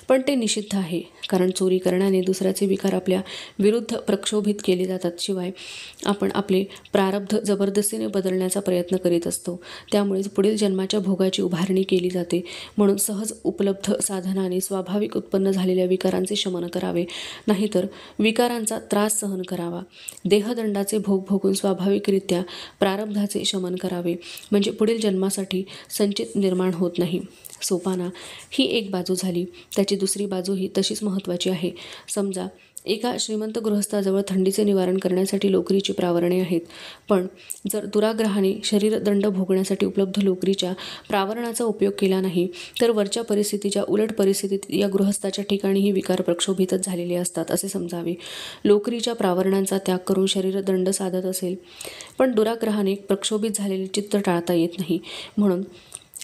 पण ते निषिद्ध आहे, कारण चोरी करण्याने दुसऱ्याचे विकार आपल्या विरुद्ध प्रक्षोभित केले जातात. शिवाय आपण आपले प्रारब्ध जबरदस्तीने बदलण्याचा प्रयत्न करीत असतो. त्यामुळेच पुढील जन्माच्या भोगाची उभारणी केली जाते. म्हणून सहज उपलब्ध साधनाने स्वाभाविक उत्पन्न झालेल्या विकारांचे शमन करावे, नाहीतर विकारांचा त्रास सहन करावा. देहदंडाचे भोग भोगून स्वाभाविकरित्या प्रारब्धाचे शमन करावे, म्हणजे पुढील जन्मासाठी संचित निर्माण होत नाही. सोपाना, ही एक बाजू झाली. त्याची दुसरी बाजूही तशीच महत्त्वाची आहे. समजा एका श्रीमंत गृहस्थाजवळ थंडीचे निवारण करण्यासाठी लोकरीची प्रावरणे आहेत, पण जर दुराग्रहाने शरीरदंड भोगण्यासाठी उपलब्ध लोकरीच्या प्रावरणाचा उपयोग केला नाही तर वरच्या परिस्थितीच्या उलट परिस्थितीत या गृहस्थाच्या ठिकाणीही विकार प्रक्षोभितच झालेले असतात असे समजावे. लोकरीच्या प्रावरणांचा त्याग करून शरीरदंड साधत असेल, पण दुराग्रहाने प्रक्षोभित झालेले चित्त टाळता येत नाही. म्हणून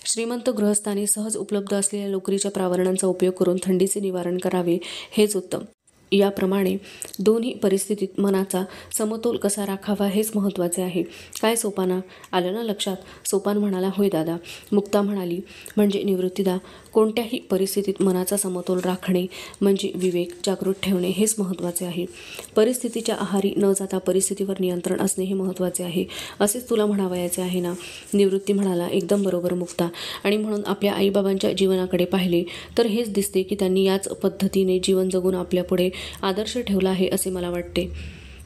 श्रीमंत गृहस्थाने सहज उपलब्ध असलेल्या लोकरीच्या प्रावरणांचा उपयोग करून थंडीचे निवारण करावे, हेच उत्तम. याप्रमाणे दोन्ही परिस्थितीत मनाचा समतोल कसा राखावा हेच महत्त्वाचे आहे. काय सोपाना, आलं ना लक्षात? सोपान म्हणाला, होय दादा. मुक्ता म्हणाली, म्हणजे निवृत्तीदा, कोणत्याही परिस्थितीत मनाचा समतोल राखणे म्हणजे विवेक जागृत ठेवणे हेच महत्त्वाचे आहे. परिस्थितीच्या आहारी न जाता परिस्थितीवर नियंत्रण असणे हे महत्त्वाचे आहे, असेच तुला म्हणावयाचे आहे ना? निवृत्ती म्हणाला, एकदम बरोबर मुक्ता. आणि म्हणून आपल्या आईबाबांच्या जीवनाकडे पाहिले तर हेच दिसते की त्यांनी याच पद्धतीने जीवन जगून आपल्यापुढे आदर्श ठेवला आहे असे मला वाटते.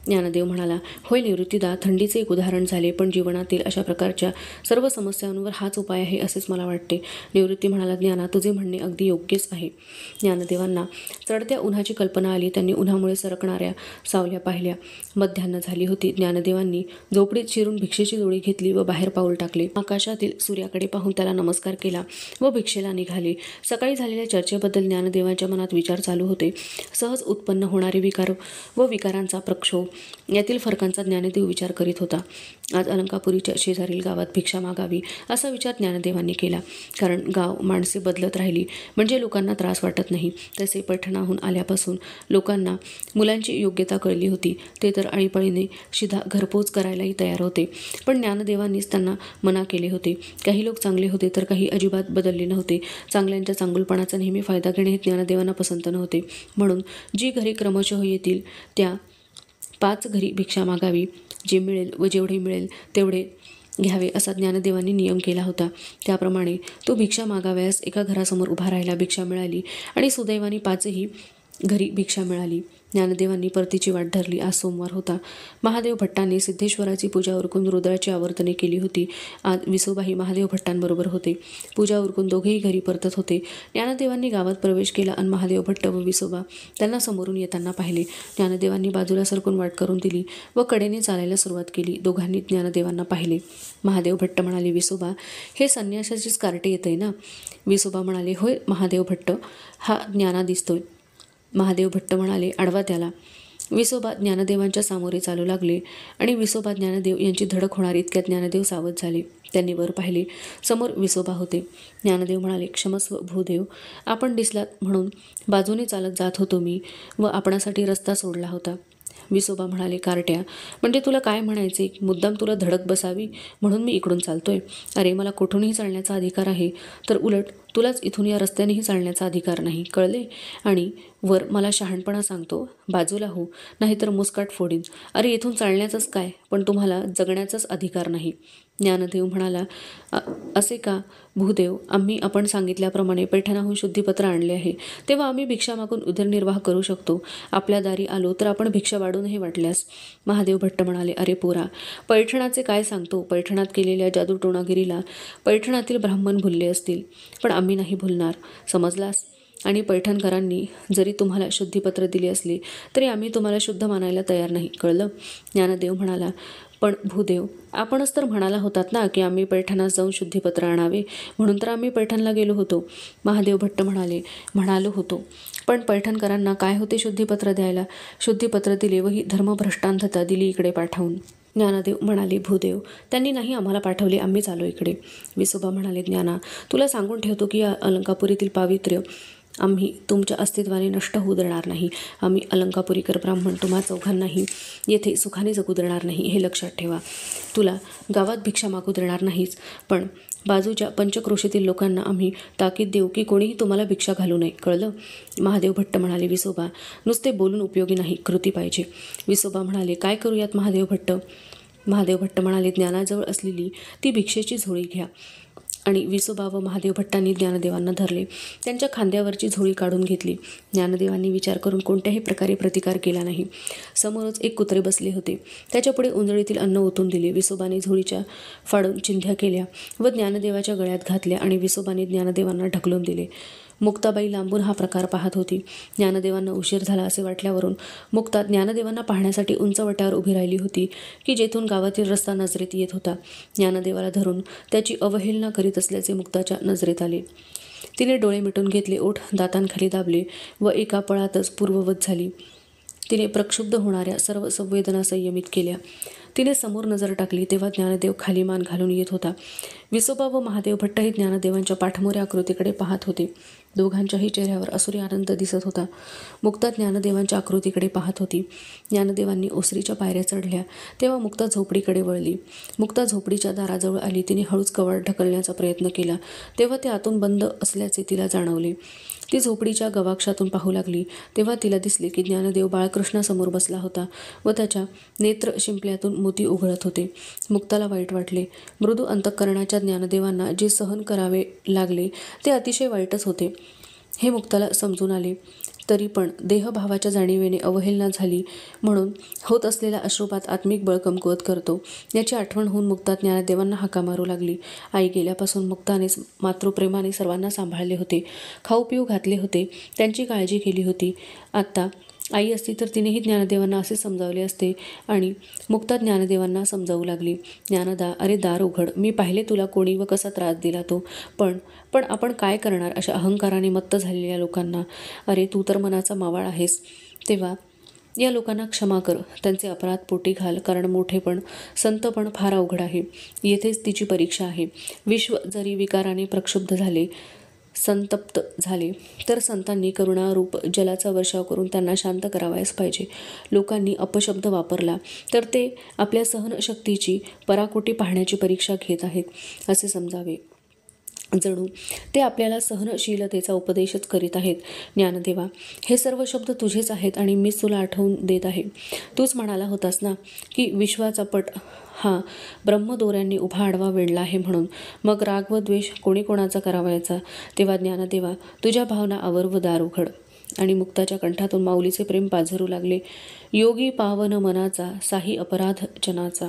ज्ञानदेव म्हणाला, होय निवृत्तीदा, थंडीचे एक उदाहरण झाले, पण जीवनातील अशा प्रकारच्या सर्व समस्यांवर हाच उपाय आहे असेच मला वाटते. निवृत्ती म्हणाला, ज्ञाना, तुझे म्हणणे अगदी योग्यच आहे. ज्ञानदेवांना चढत्या उन्हाची कल्पना आली. त्यांनी उन्हामुळे सरकणाऱ्या सावल्या पाहिल्या. मध्यान्ह झाली होती. ज्ञानदेवांनी झोपडीत शिरून भिक्षेची जोडी घेतली व बाहेर पाऊल टाकले. आकाशातील सूर्याकडे पाहून त्याला नमस्कार केला व भिक्षेला निघाले. सकाळी झालेल्या चर्चेबद्दल ज्ञानदेवांच्या मनात विचार चालू होते. सहज उत्पन्न होणारे विकार व विकारांचा प्रक्षोभ यातील फरकांचा ज्ञानदेव विचार करीत होता. आज अलंकापुरीच्या शेजारील गावात भिक्षा मागावी असा विचार ज्ञानदेवांनी केला. कारण गाव माणसे बदलत राहिली म्हणजे लोकांना त्रास वाटत नाही. तसे पैठणाहून आल्यापासून लोकांना मुलांची योग्यता कळली होती. ते तर आळीपाळीने शिधा घरपोच करायलाही तयार होते. पण ज्ञानदेवांनीच त्यांना मना केले होते. काही लोक चांगले होते तर काही अजिबात बदलले नव्हते. चांगल्यांच्या चांगुलपणाचा नेहमी फायदा घेणे हे ज्ञानदेवांना पसंत नव्हते. म्हणून जी घरी क्रमशः येतील त्या 5 घरी भिक्षा मागावी. जे मिळेल व जेवढे मिळेल तेवढे घ्यावे असा ज्ञानदेवांनी नियम केला होता. त्याप्रमाणे तो भिक्षा मागाव्यास एका घरासमोर उभा राहिला. भिक्षा मिळाली आणि सुदैवाने 5ही घरी भिक्षा मिळाली. ज्ञानदेवांनी परतीची वाट धरली. आज सोमवार होता. महादेव भट्टांनी सिद्धेश्वराची पूजा उरकून रुद्राची आवर्तने केली होती. आज विसोबाही महादेव भट्टांबरोबर होते. पूजा उरकून दोघेही घरी परतत होते. ज्ञानदेवांनी गावात प्रवेश केला आणि महादेव भट्ट व विसोबा त्यांना समोरून येताना पाहिले. ज्ञानदेवांनी बाजूला सरकून वाट करून दिली व कडेने चालायला सुरुवात केली. दोघांनी ज्ञानदेवांना पाहिले. महादेव भट्ट म्हणाले, विसोबा, हे संन्यासाचीच कार्टे येतंय ना? विसोबा म्हणाले, होय महादेव भट्ट, हा ज्ञाना दिसतोय. महादेव भट्ट म्हणाले, अडवा त्याला. विसोबा ज्ञानदेवांच्या सामोरे चालू लागले आणि विसोबा ज्ञानदेव यांची धडक होणार इतक्यात ज्ञानदेव सावध झाले. त्यांनी वर पाहिले. समोर विसोबा होते. ज्ञानदेव म्हणाले, क्षमस्व भूदेव, आपण दिसलात म्हणून बाजूने चालत जात होतो मी व आपणासाठी रस्ता सोडला होता. विसोबा म्हणाले, कार्ट्या, म्हणजे तुला काय म्हणायचे? मुद्दाम तुला धडक बसावी म्हणून मी इकडून चालतोय? अरे, मला कुठूनही चालण्याचा अधिकार आहे, तर उलट तुलाच इथून या रस्त्यानेही चालण्याचा अधिकार नाही, कळले? आणि वर मला शहाणपणा सांगतो, बाजूला हो, नाहीतर मुस्काट फोडीन. अरे, इथून चालण्याचंच काय, पण तुम्हाला जगण्याचाच अधिकार नाही. ज्ञानदेव म्हणाला, असे का भूदेव? आम्ही आपण सांगितल्याप्रमाणे पैठणाहून शुद्धीपत्र आणले आहे. तेव्हा आम्ही भिक्षा मागून उदरनिर्वाह करू शकतो. आपल्या दारी आलो तर आपण भिक्षा वाढूनही वाटल्यास. महादेव भट्ट म्हणाले, अरे पोरा, पैठणाचे काय सांगतो? पैठणात केलेल्या जादूटोणागिरीला पैठणातील ब्राह्मण भुलले असतील, पण आम्ही नाही भुलणार, समजलास? आणि पैठणकरांनी जरी तुम्हाला शुद्धीपत्र दिले असले तरी आम्ही तुम्हाला शुद्ध मानायला तयार नाही, कळलं? ज्ञानदेव म्हणाला, पण भूदेव, आपणच तर म्हणाला होतात ना की आम्ही पैठणात जाऊन शुद्धीपत्र आणावे, म्हणून तर आम्ही पैठणला गेलो होतो. महादेव भट्ट म्हणाले, म्हणालो होतो, पण पैठणकरांना काय होते शुद्धीपत्र द्यायला? शुद्धीपत्र दिले व ही धर्मभ्रष्टांधता दिली इकडे पाठवून. ज्ञानदेव म्हणाले, भूदेव, त्यांनी नाही आम्हाला पाठवले, आम्हीच आलो इकडे. विसोबा म्हणाले, ज्ञाना, तुला सांगून ठेवतो की या अलंकापुरीतील पावित्र्य आम्ही तुमच्या अस्तित्वाने नष्ट होऊ देणार नाही. आम्ही अलंकापुरीकर ब्राह्मण तुम्हा चौघांनाही येथे सुखाने जगू देणार नाही, हे लक्षात ठेवा. तुला गावात भिक्षा मागू देणार नाहीच, पण बाजूच्या पंचक्रोशीतील लोकांना आम्ही ताकीद देऊ की कोणीही तुम्हाला भिक्षा घालू नये, कळलं? महादेव भट्ट म्हणाले, विसोबा, नुसते बोलून उपयोगी नाही, कृती पाहिजे. विसोबा म्हणाले, काय करूयात महादेव भट्ट? महादेव भट्ट म्हणाले, ज्ञानाजवळ असलेली ती भिक्षेची झोळी घ्या. आणि विसोबा व महादेव भट्टांनी ज्ञानदेवांना धरले. त्यांच्या खांद्यावरची झोळी काढून घेतली. ज्ञानदेवांनी विचार करून कोणत्याही प्रकारे प्रतिकार केला नाही. समोरच एक कुत्रे बसले होते. त्याच्यापुढे उंजळीतील अन्न ओतून दिले. विसोबाने झोळीच्या फाडून चिंध्या केल्या व ज्ञानदेवाच्या गळ्यात घातल्या आणि विसोबाने ज्ञानदेवांना ढकलून दिले. मुक्ताबाई लांबून हा प्रकार पाहत होती. ज्ञानदेवांना उशीर झाला असे वाटल्यावरून मुक्ता ज्ञानदेवांना पाहण्यासाठी उंच वट्यावर उभी राहिली होती की जेथून गावातील रस्ता नजरेत येत होता. ज्ञानदेवाला धरून त्याची अवहेलना करीत असल्याचे मुक्ताच्या नजरेत आले. तिने डोळे मिटून घेतले, ओठ दातांखाली दाबले व एका पळातच पूर्ववत झाली. तिने प्रक्षुब्ध होणाऱ्या सर्व संवेदना संयमित केल्या. तिने समोर नजर टाकली तेव्हा ज्ञानदेव खाली मान घालून येत होता. विसोबा व महादेव भट्टही ज्ञानदेवांच्या पाठमोऱ्या आकृतीकडे पाहत होते. दोघांच्याही चेहऱ्यावर असुरी आनंद दिसत होता. मुक्ता ज्ञानदेवांच्या आकृतीकडे पाहत होती. ज्ञानदेवांनी ओसरीच्या पायऱ्या चढल्या तेव्हा मुक्ता झोपडीकडे वळली. मुक्ता झोपडीच्या दाराजवळ आली. तिने हळूच कवाट ढकलण्याचा प्रयत्न केला तेव्हा ते आतून बंद असल्याचे तिला जाणवले. ती झोपडीच्या गवाक्षातून पाहू लागली तेव्हा तिला दिसले की ज्ञानदेव बाळकृष्णासमोर बसला होता व त्याच्या नेत्र शिंपल्यातून मोती उघळत होते. मुक्ताला वाईट वाटले. मृदू अंतःकरणाच्या ज्ञानदेवांना जे सहन करावे लागले ते अतिशय वाईटच होते हे मुक्ताला समजून आले. तरी पण देहभावाच्या जाणीवेने अवहेलना झाली म्हणून होत असलेला अश्रुपात आत्मिक बळ कमकुवत करतो, याची आठवण होऊन मुक्ता ज्ञानदेवांना हाका मारू लागली. आई गेल्यापासून मुक्ताने मातृप्रेमाने सर्वांना सांभाळले होते, खाऊ पिऊ घातले होते, त्यांची काळजी केली होती. आत्ता आई असती तर तिनेही ज्ञानदेवांना असे समजावले असते आणि मुक्ता ज्ञानदेवांना समजावू लागली. ज्ञानदा, अरे दार उघड, मी पाहिले तुला कोणी व कसा त्रास दिला तो. पण पण आपण काय करणार अशा अहंकाराने मत्त झालेल्या लोकांना? अरे तू तर मनाचा मावाळ आहेस, तेव्हा या लोकांना क्षमा कर, त्यांचे अपराध पोटी घाल, कारण मोठेपण संतपण फार अवघड आहे. येथेच तिची परीक्षा आहे. विश्व जरी विकाराने प्रक्षुब्ध झाले, संतप्त झाले, तर संतांनी करुणारूप जलाचा वर्षाव करून त्यांना शांत करावयास पाहिजे. लोकांनी अपशब्द वापरला तर ते आपल्या सहनशक्तीची पराकोटी पाहण्याची परीक्षा घेत आहेत असे समजावे. जणू ते आपल्याला सहनशीलतेचा उपदेशच करीत आहेत. ज्ञानदेवा, हे सर्व शब्द तुझेच आहेत आणि मीच तुला आठवून देत आहे. तूच म्हणाला होतास ना की विश्वाचा पट हा ब्रह्मदोऱ्यांनी उभा आडवा वेढला आहे म्हणून. मग राग व द्वेष कोणी कोणाचा करावायचा? तेव्हा ज्ञानदेवा, तुझ्या भावना आवर व दार उघड. आणि मुक्ताच्या कंठातून माऊलीचे प्रेम पाझरू लागले. योगी पावन मनाचा, साही अपराध जनाचा.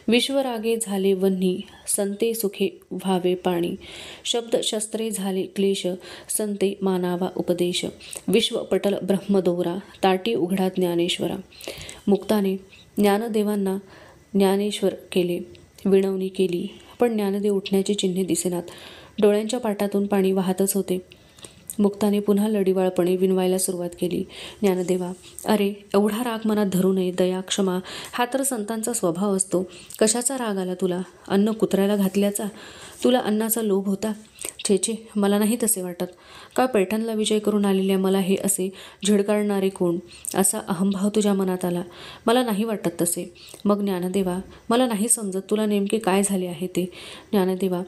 विश्वरागे झाले वन्ही, संते सुखे व्हावे पाणी. शब्द शस्त्रे झाले क्लेश, संते मानावा उपदेश. विश्वपटल ब्रह्मदोरा, ताटी उघडा ज्ञानेश्वरा. मुक्ताने ज्ञानदेवांना ज्ञानेश्वर केले, विनवणी केली, पण ज्ञानदेव उठण्याची चिन्हे दिसेनात. डोळ्यांच्या पाटातून पाणी वाहतच होते. मुक्ताने पुन्हा लढीवाळपणे विनवायला सुरुवात केली. ज्ञानदेवा, अरे एवढा राग मनात धरू नये. दया, क्षमा हा तर संतांचा स्वभाव असतो. कशाचा राग आला तुला? अन्न कुत्र्याला घातल्याचा? तुला अन्नाचा लोभ होता? छे, मला नाही तसे वाटत. का पैठणला विजय करून आलेल्या मला हे असे झिडकाळणारे कोण? असा अहंभाव तुझ्या मनात आला? मला नाही वाटत तसे. मग ज्ञानदेवा, मला नाही समजत तुला नेमके काय झाले आहे ते. ज्ञानदेवा,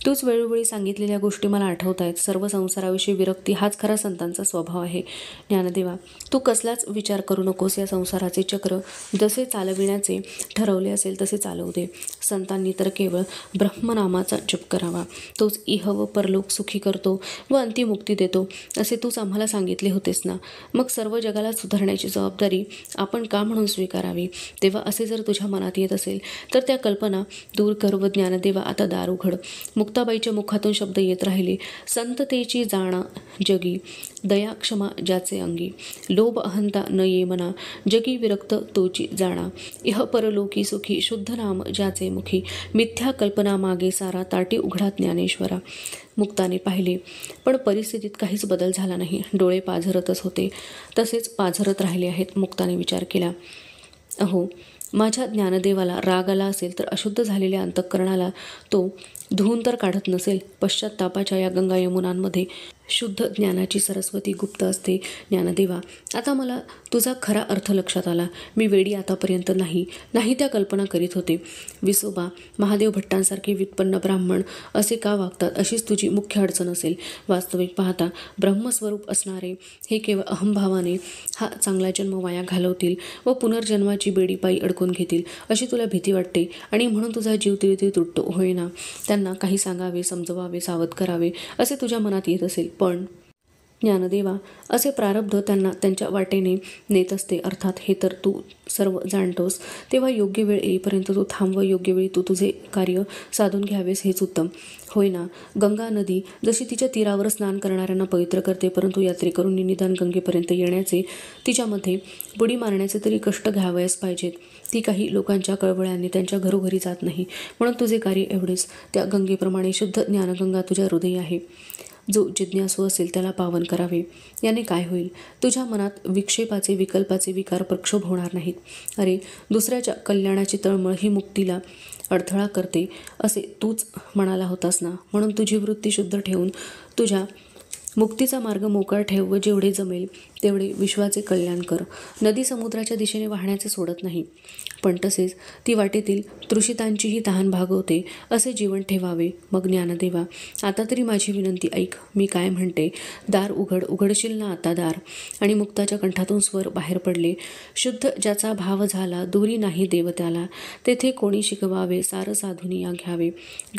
तूच वेळोवेळी सांगितलेल्या गोष्टी मला आठवत आहेत. सर्व संसाराविषयी विरक्ती हाच खरा संतांचा स्वभाव आहे. ज्ञानदेवा, तू कसलाच विचार करू नकोस. या संसाराचे चक्र जसे चालविण्याचे ठरवले असेल तसे चालवू दे. संतांनी तर केवळ ब्रह्मनामाचा जप करावा, तोच इह व परलोक सुखी करतो व अंतिमुक्ती देतो असे तूच आम्हाला सांगितले होतेस ना. मग सर्व जगाला सुधारण्याची जबाबदारी आपण का म्हणून स्वीकारावी? तेव्हा असे जर तुझ्या मनात येत असेल तर त्या कल्पना दूर कर व ज्ञानदेवा आता दार उघड. मुक्ताबाईच्या मुखातून शब्द येत राहिले. संततेची जाणा जगी, दया क्षमा ज्याचे अंगी. लोभ अहंता न ये मना, जगी विरक्त तोची जाणा. इह परलोकी सुखी, शुद्ध नाम ज्याचे मुखी. मिथ्या कल्पना मागे सारा, ताटी उघडा ज्ञानेश्वरा. मुक्ताने पाहिले, पण परिस्थितीत काहीच बदल झाला नाही. डोळे पाझरतच होते, तसेच पाझरत राहिले आहेत. मुक्ताने विचार केला, अहो, माझ्या ज्ञानदेवाला राग आला असेल तर अशुद्ध झालेल्या अंतःकरणाला तो धुवून तर काढत नसेल. पश्चात्तापाच्या या गंगा यमुनांमध्ये शुद्ध ज्ञानाची सरस्वती गुप्त असते. ज्ञानदेवा, आता मला तुझा खरा अर्थ लक्षात आला. मी वेडी आतापर्यंत नाही त्या कल्पना करीत होते. विसोबा, महादेव भट्टांसारखे व्युत्पन्न ब्राह्मण असे का वागतात, अशीच तुझी मुख्य अडचण असेल. वास्तविक पाहता ब्रह्मस्वरूप असणारे हे केवळ अहंभावाने हा चांगला जन्म वाया घालवतील व पुनर्जन्माची बेडीपायी अडकून घेतील अशी तुला भीती वाटते आणि म्हणून तुझा जीव तिळतिळ तुटतो. होईना, त्यांना काही सांगावे, समजवावे, सावध करावे असे तुझ्या मनात येत असेल. पण ज्ञानदेवा, असे प्रारब्ध त्यांना त्यांच्या वाटेने नेत असते. अर्थात हे तर तू सर्व जाणतोस. तेव्हा योग्य वेळ येईपर्यंत तू थांब व योग्य वेळी तू तुझे कार्य साधून घ्यावेस हेच उत्तम. होय ना, गंगा नदी जशी तिच्या तीरावर स्नान करणाऱ्यांना पवित्र करते, परंतु यात्रेकरूंनी निदान गंगेपर्यंत येण्याचे, तिच्यामध्ये बुडी मारण्याचे तरी कष्ट घ्यावयास पाहिजेत. ती काही लोकांच्या कळवळ्यांनी त्यांच्या घरोघरी जात नाही. म्हणून तुझे कार्य एवढेच. त्या गंगेप्रमाणे शुद्ध ज्ञानगंगा तुझ्या हृदयी आहे. जो जिज्ञासू असेल त्याला पावन करावे. याने काय होईल? तुझ्या मनात विक्षेपाचे, विकल्पाचे विकार प्रक्षोभ होणार नाहीत. अरे, दुसऱ्याच्या कल्याणाची तळमळ ही मुक्तीला अडथळा करते असे तूच म्हणाला होतास ना. म्हणून तुझी वृत्ती शुद्ध ठेवून तुझ्या मुक्तीचा मार्ग मोकळा ठेव व जेवढे जमेल तेवढे विश्वाचे कल्याण कर. नदी समुद्राच्या दिशेने वाहण्याचे सोडत नाही, पण तसेच ती वाटेतील तृषितांचीही तहान भागवते असे जीवन ठेवावे. मग ज्ञानदेवा, आता तरी माझी विनंती ऐक. मी काय म्हणते, दार उघड, उघडशील ना आता दार? आणि मुक्ताच्या कंठातून स्वर बाहेर पडले. शुद्ध ज्याचा भाव झाला, दुरी नाही देव त्याला. तेथे कोणी शिकवावे, सार साधुनी या घ्यावे.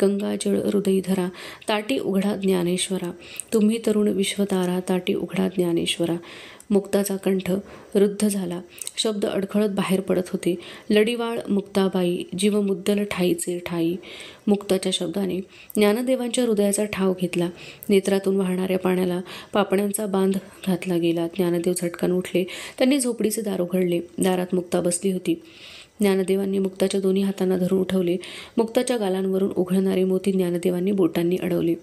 गंगाजळ हृदयी धरा, ताटी उघडा ज्ञानेश्वरा. तुम्ही तरुण निर्गुण विश्वतारा ताटी उघडा ज्ञानेश्वरा. मुक्ताचा कंठ रुद्ध झाला. शब्द अडखळत बाहेर पडत होते. लढीवाळ मुक्ताबाई, जीव मुद्दल ठाईचे ठाई. मुक्ताच्या शब्दाने ज्ञानदेवांच्या हृदयाचा ठाव घेतला. नेत्रातून वाहणाऱ्या पाण्याला पापण्यांचा बांध घातला गेला. ज्ञानदेव झटकन उठले. त्यांनी झोपडीचे दार उघडले. दारात मुक्ता बसली होती. ज्ञानदेवांनी मुक्ताच्या दोन्ही हातांना धरून उठवले. मुक्ताच्या गालांवरून उघळणारे मोती ज्ञानदेवांनी बोटांनी अडवले.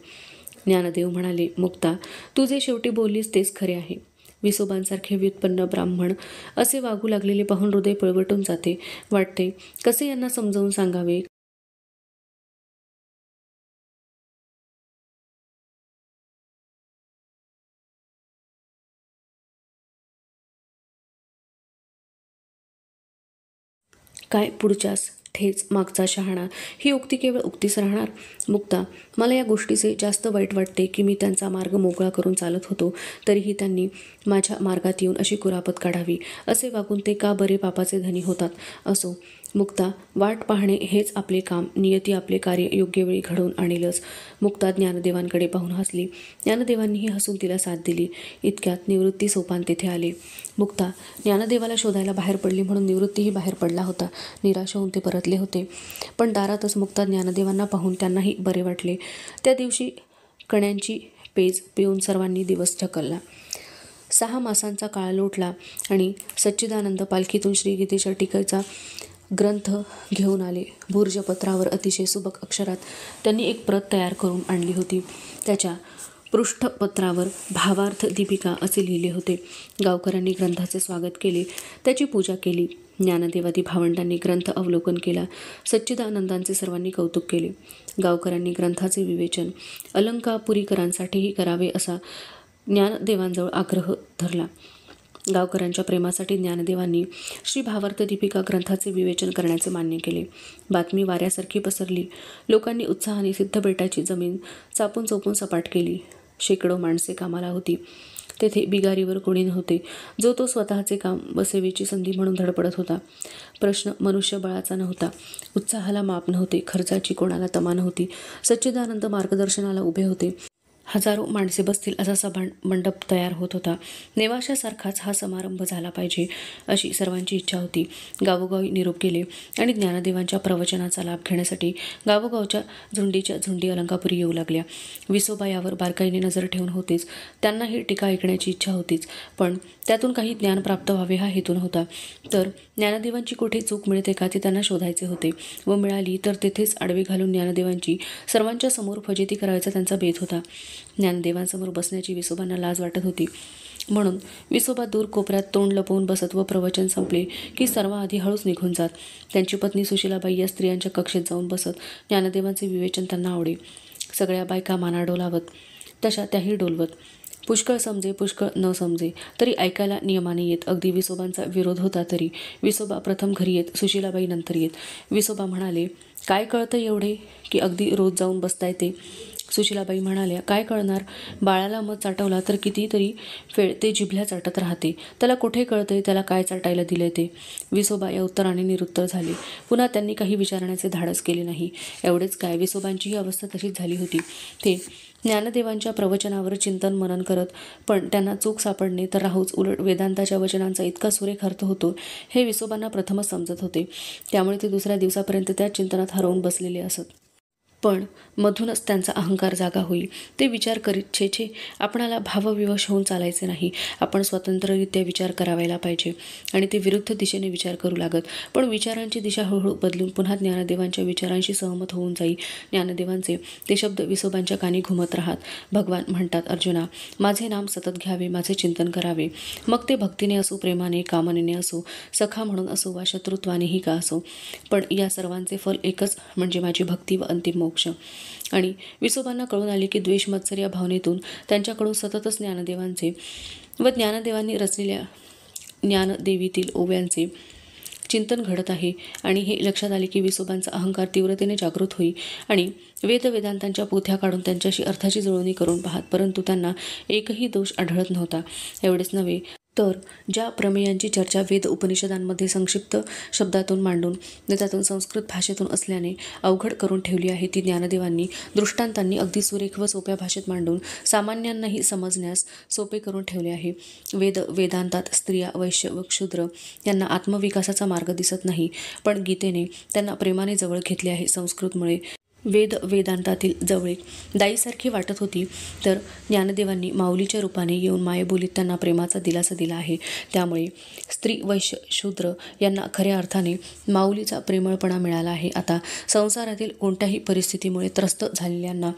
ज्ञानदेव म्हणाले, मुक्ता, तू जे शेवटी बोललीस तेच खरे आहे. विसोबांसारखे व्युत्पन्न ब्राह्मण असे वागू लागलेले पाहून हृदय पिळवटून जाते. वाटते कसे यांना समजावून सांगावे. काय पुढच्यास ठेच मागचा शहाणा, ही उक्ती केवळ उक्तीच राहणार. मुक्ता, मला या गोष्टीचे जास्त वाईट वाटते की मी त्यांचा मार्ग मोकळा करून चालत होतो, तरीही त्यांनी माझ्या मार्गात येऊन अशी कुरापत काढावी. असे वागून ते का बरे पापाचे धनी होतात. असो मुक्ता, वाट पाहणे हेच आपले काम. नियती आपले कार्य योग्य वेळी घडवून आणेलच. मुक्ता ज्ञानदेवांकडे पाहून हसली. ज्ञानदेवांनीही हसून तिला साथ दिली. इतक्यात निवृत्ती सोपान तेथे आले. मुक्ता ज्ञानदेवाला शोधायला बाहेर पडली म्हणून निवृत्तीही बाहेर पडला होता. निराश होऊन ते परतले होते. पण दारातच मुक्ता ज्ञानदेवांना पाहून त्यांनाही बरे वाटले. त्या दिवशी कण्यांची पेज पिऊन सर्वांनी दिवस ढकलला. 6 मासांचा काळ लोटला आणि सच्चिदानंद पालखीतून श्रीगीतेच्या टीकेचा ग्रंथ घेऊन आले. भूर्जपत्रावर अतिशय सुबक अक्षरात त्यांनी एक प्रत तयार करून आणली होती. त्याच्या पृष्ठपत्रावर भावार्थ दीपिका असे लिहिले होते. गावकऱ्यांनी ग्रंथाचे स्वागत केले. त्याची पूजा केली. ज्ञानदेवादी भावंडांनी ग्रंथ अवलोकन केला. सच्चिदानंदांचे सर्वांनी कौतुक केले. गावकऱ्यांनी ग्रंथाचे विवेचन अलंकापुरीकरांसाठीही करावे असा ज्ञानदेवांजवळ आग्रह धरला. गावकऱ्यांच्या प्रेमासाठी ज्ञानदेवांनी श्री भावार्थ दीपिका ग्रंथाचे विवेचन करण्याचे मान्य केले. बातमी वाऱ्यासारखी पसरली. लोकांनी उत्साहाने सिद्धबेटाची जमीन चापून चोपून सपाट केली. शेकडो माणसे कामाला होती. तेथे बिगारीवर कोणी नव्हते. जो तो स्वतःचे काम बसेवेची संधी म्हणून धडपडत होता. प्रश्न मनुष्यबळाचा नव्हता. उत्साहाला माप नव्हते. खर्चाची कोणाला तमा नव्हती. सच्चिदानंद मार्गदर्शनाला उभे होते. हजारो माणसे बसतील असा सभा मंडप तयार होत होता. नेवाशासारखाच हा समारंभ झाला पाहिजे अशी सर्वांची इच्छा होती. गावोगावी निरोप गेले आणि ज्ञानदेवांच्या प्रवचनाचा लाभ घेण्यासाठी गावोगावच्या झुंडीच्या झुंडी अलंकापुरी येऊ लागल्या. विसोबा यावर बारकाईने नजर ठेवून होतेच. त्यांनाही टीका ऐकण्याची इच्छा होतीच. पण त्यातून काही ज्ञान प्राप्त व्हावे हा हेतू नव्हता. तर ज्ञानदेवांची कुठे चूक मिळते का ते त्यांना शोधायचे होते व मिळाली तर तेथेच आडवे घालून ज्ञानदेवांची सर्वांच्या समोर फजिती करायचा त्यांचा बेत होता. ज्ञानदेवांसमोर बसण्याची विसोबांना लाज वाटत होती. म्हणून विसोबा दूर कोपऱ्यात तोंड लपवून बसत व प्रवचन संपले की सर्वांआधी हळूच निघून जात. त्यांची पत्नी सुशीलाबाई या स्त्रियांच्या कक्षेत जाऊन बसत. ज्ञानदेवांचे विवेचन त्यांना आवडे. सगळ्या बायका माना डोलावत तशा त्याही डोलवत. पुष्कळ समजे पुष्कळ न समजे तरी ऐकायला नियमाने येत. अगदी विसोबांचा विरोध होता तरी विसोबा प्रथम घरी येत, सुशीलाबाई नंतर येत. विसोबा म्हणाले, काय कळतं एवढे की अगदी रोज जाऊन बसता येते. सुशीलाबाई म्हणाल्या, काय कळणार, बाळाला मध चाटवला तर कितीतरी वेळ ते जिभल्या चाटत राहते. त्याला कुठे कळतंय त्याला काय चाटायला दिले ते. विसोबा या उत्तराने निरुत्तर झाले. पुन्हा त्यांनी काही विचारण्याचे धाडस केले नाही. एवढेच काय, विसोबांचीही अवस्था तशीच झाली होती. ते ज्ञानदेवांच्या प्रवचनावर चिंतन मनन करत, पण त्यांना चूक सापडणे तर राहूच, उलट वेदांताच्या वचनांचा इतका सुरेख अर्थ होतो हे विसोबांना प्रथमच समजत होते. त्यामुळे ते दुसऱ्या दिवसापर्यंत त्या चिंतनात हरवून बसलेले असत. पण मधूनच त्यांचा अहंकार जागा होईल. ते विचार करीत, छे छे, आपणाला भावविवश होऊन चालायचे नाही. आपण स्वतंत्ररित्या विचार करायला पाहिजे. आणि ते विरुद्ध दिशेने विचार करू लागत. पण विचारांची दिशा हळूहळू बदलून पुन्हा ज्ञानदेवांच्या विचारांशी सहमत होऊन जाई. ज्ञानदेवांचे ते शब्द विसोबांच्या कानी घुमत राहत. भगवान म्हणतात, अर्जुना, माझे नाम सतत घ्यावे, माझे चिंतन करावे. मग ते भक्तीने असो, प्रेमाने, कामनेने असो, सखा म्हणून असो वा शत्रुत्वानेही का असो, पण या सर्वांचे फल एकच, म्हणजे माझी भक्ती व अंतिम मोक्ष. आणि विसोबांना कळून आले की द्वेष मत्सर या भावनेतून त्यांच्याकडून सततच ज्ञानदेवांचे व ज्ञानदेवांनी रचलेल्या ज्ञानदेवीतील ओव्यांचे चिंतन घडत आहे. आणि हे लक्षात आले की विसोबांचा अहंकार तीव्रतेने जागृत होई आणि वेदांतांच्या पोथ्या काढून त्यांच्याशी अर्थाची जुळवणी करून पाहत, परंतु त्यांना एकही दोष आढळत नव्हता. एवढेच नव्हे तर ज्या प्रमेयांची चर्चा वेद उपनिषदांमध्ये संक्षिप्त शब्दातून मांडून त्यातून संस्कृत भाषेतून असल्याने अवघड करून ठेवली आहे, ती ज्ञानदेवांनी दृष्टांतांनी अगदी सुरेख व सोप्या भाषेत मांडून सामान्यांनाही समजण्यास सोपे करून ठेवले आहे. वेदांतात स्त्रिया, वैश्य व क्षुद्र यांना आत्मविकासाचा मार्ग दिसत नाही, पण गीतेने त्यांना प्रेमाने जवळ घेतले आहे. संस्कृतमुळे वेदांतातील जवळीक दाईसारखी वाटत होती, तर ज्ञानदेवांनी माऊलीच्या रूपाने येऊन मायेबोलीत त्यांना प्रेमाचा दिलासा दिला आहे. त्यामुळे स्त्री, वैश्य, शूद्र यांना खऱ्या अर्थाने माऊलीचा प्रेमळपणा मिळाला आहे. आता संसारातील कोणत्याही परिस्थितीमुळे त्रस्त झालेल्यांना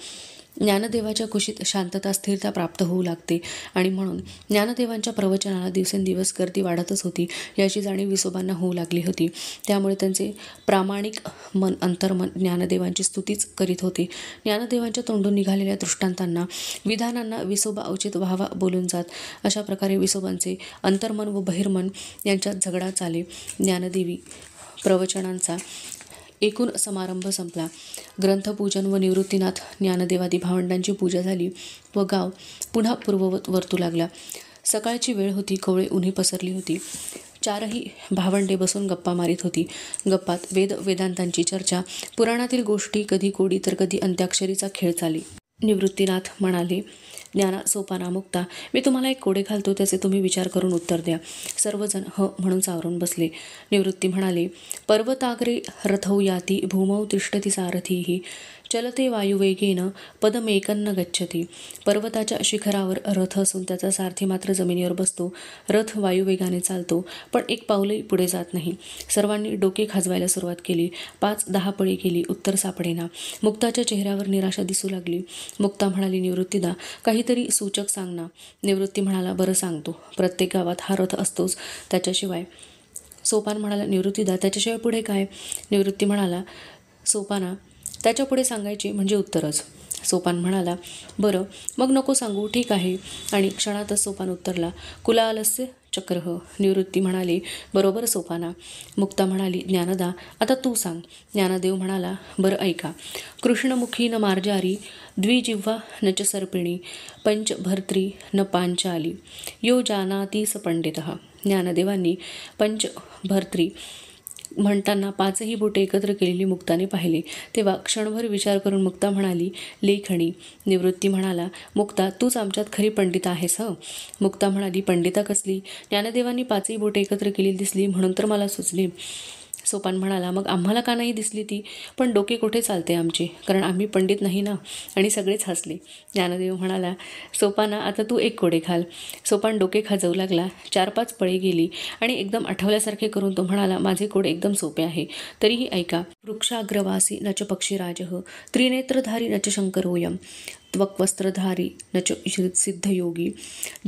ज्ञानदेवाच्या कुशीत शांतता, स्थिरता प्राप्त होऊ लागते आणि म्हणून ज्ञानदेवांच्या प्रवचनाला दिवसेंदिवस गर्दी वाढतच होती, याची जाणीव विसोबांना होऊ लागली होती. त्यामुळे त्यांचे प्रामाणिक मन, अंतर्मन ज्ञानदेवांची स्तुतीच करीत होते. ज्ञानदेवांच्या तोंडून निघालेल्या दृष्टांतांना, विधानांना विसोबा औचित व्हावा बोलून जात. अशा प्रकारे विसोबांचे अंतर्मन व बहिर्मन यांच्यात झगडा चाले. ज्ञानदेवी प्रवचनांचा एकूण समारंभ संपला. ग्रंथपूजन व निवृत्तीनाथ ज्ञानदेवादी भावंडांची पूजा झाली व गाव पुन्हा पूर्ववत वर्तू लागला. सकाळची वेळ होती. कोवळे उन्ही पसरली होती. चारही भावंडे बसून गप्पा मारीत होती. गप्पात वेदांतांची चर्चा, पुराणातील गोष्टी, कधी कोडी तर कधी अंत्याक्षरीचा खेळ चाली. निवृत्तीनाथ म्हणाले, ज्ञाना, सोपाना, मुक्ता, मी तुम्हाला एक कोडे घालतो, त्याचे तुम्ही विचार करून उत्तर द्या. सर्वजण म्हणून सावरून बसले. निवृत्ती म्हणाले, पर्वताग्रे रथौ याती भूमौ तिष्ठती सारथीः चलते वायुवेगेन पदमेकन्न गच्छति. पर्वताच्या शिखरावर रथ असून त्याचा सारथी मात्र जमिनीवर बसतो. रथ वायुवेगाने चालतो, पण एक पाऊलही पुढे जात नाही. सर्वांनी डोके खाजवायला सुरुवात केली. 5-10 पळी गेली, उत्तर सापडेना. मुक्ताच्या चेहऱ्यावर निराशा दिसू लागली. मुक्ता म्हणाली, निवृत्तीदा, काहीतरी सूचक सांग ना. निवृत्ती म्हणाला, बरं सांगतो. प्रत्येक गावात हा रथ असतोच, त्याच्याशिवाय. सोपान म्हणाला, निवृत्तीदा, त्याच्याशिवाय पुढे काय? निवृत्ती म्हणाला, सोपाना, त्याच्या पुढे सांगायचे म्हणजे उत्तरच. सोपान म्हणाला, बरं मग नको सांगू, ठीक आहे. आणि क्षणातच सोपान उत्तरला, कुलालस्य चक्रः. निवृत्ती म्हणाली, बरोबर सोपाना. मुक्ता म्हणाली, ज्ञानदा, आता तू सांग. ज्ञानदेव म्हणाला, बरं ऐका. कृष्णमुखी न मार्जारी, द्विजिह्वा न च सर्पिणी, पंचभर्त्री न पांचाली, यो जानाति स पंडितः. ज्ञानदेवांनी पंचभर्त्री म्हणताना 5ही बोटे एकत्र केलेली मुक्ताने पाहिले. तेव्हा क्षणभर विचार करून मुक्ता म्हणाली, लेखणी. निवृत्ती म्हणाला, मुक्ता, तूच आमच्यात खरी पंडिता आहेस हं. मुक्ता म्हणाली, पंडिता कसली? ज्ञानदेवांनी 5ही बोटे एकत्र केलेली दिसली म्हणून तर मला सुचले. सोपान म्हणाला, मग आम्हाला का नाही दिसली ती? पण डोके कुठे चालते आमचे, कारण आम्ही पंडित नाही ना. आणि सगळेच हसले. ज्ञानदेव म्हणाला, सोपाना, आता तू एक कोडे घाल. सोपान डोके खाजवू लागला. 4-5 पळी गेली आणि एकदम आठवल्यासारखे करून तो म्हणाला, माझे कोडे एकदम सोपे आहे, तरीही ऐका. वृक्षाग्रवासी न च पक्षीराजः, त्रिनेत्रधारी न च शंकरोऽयं, त्वक्वस्त्रधारी न च सिद्धयोगी,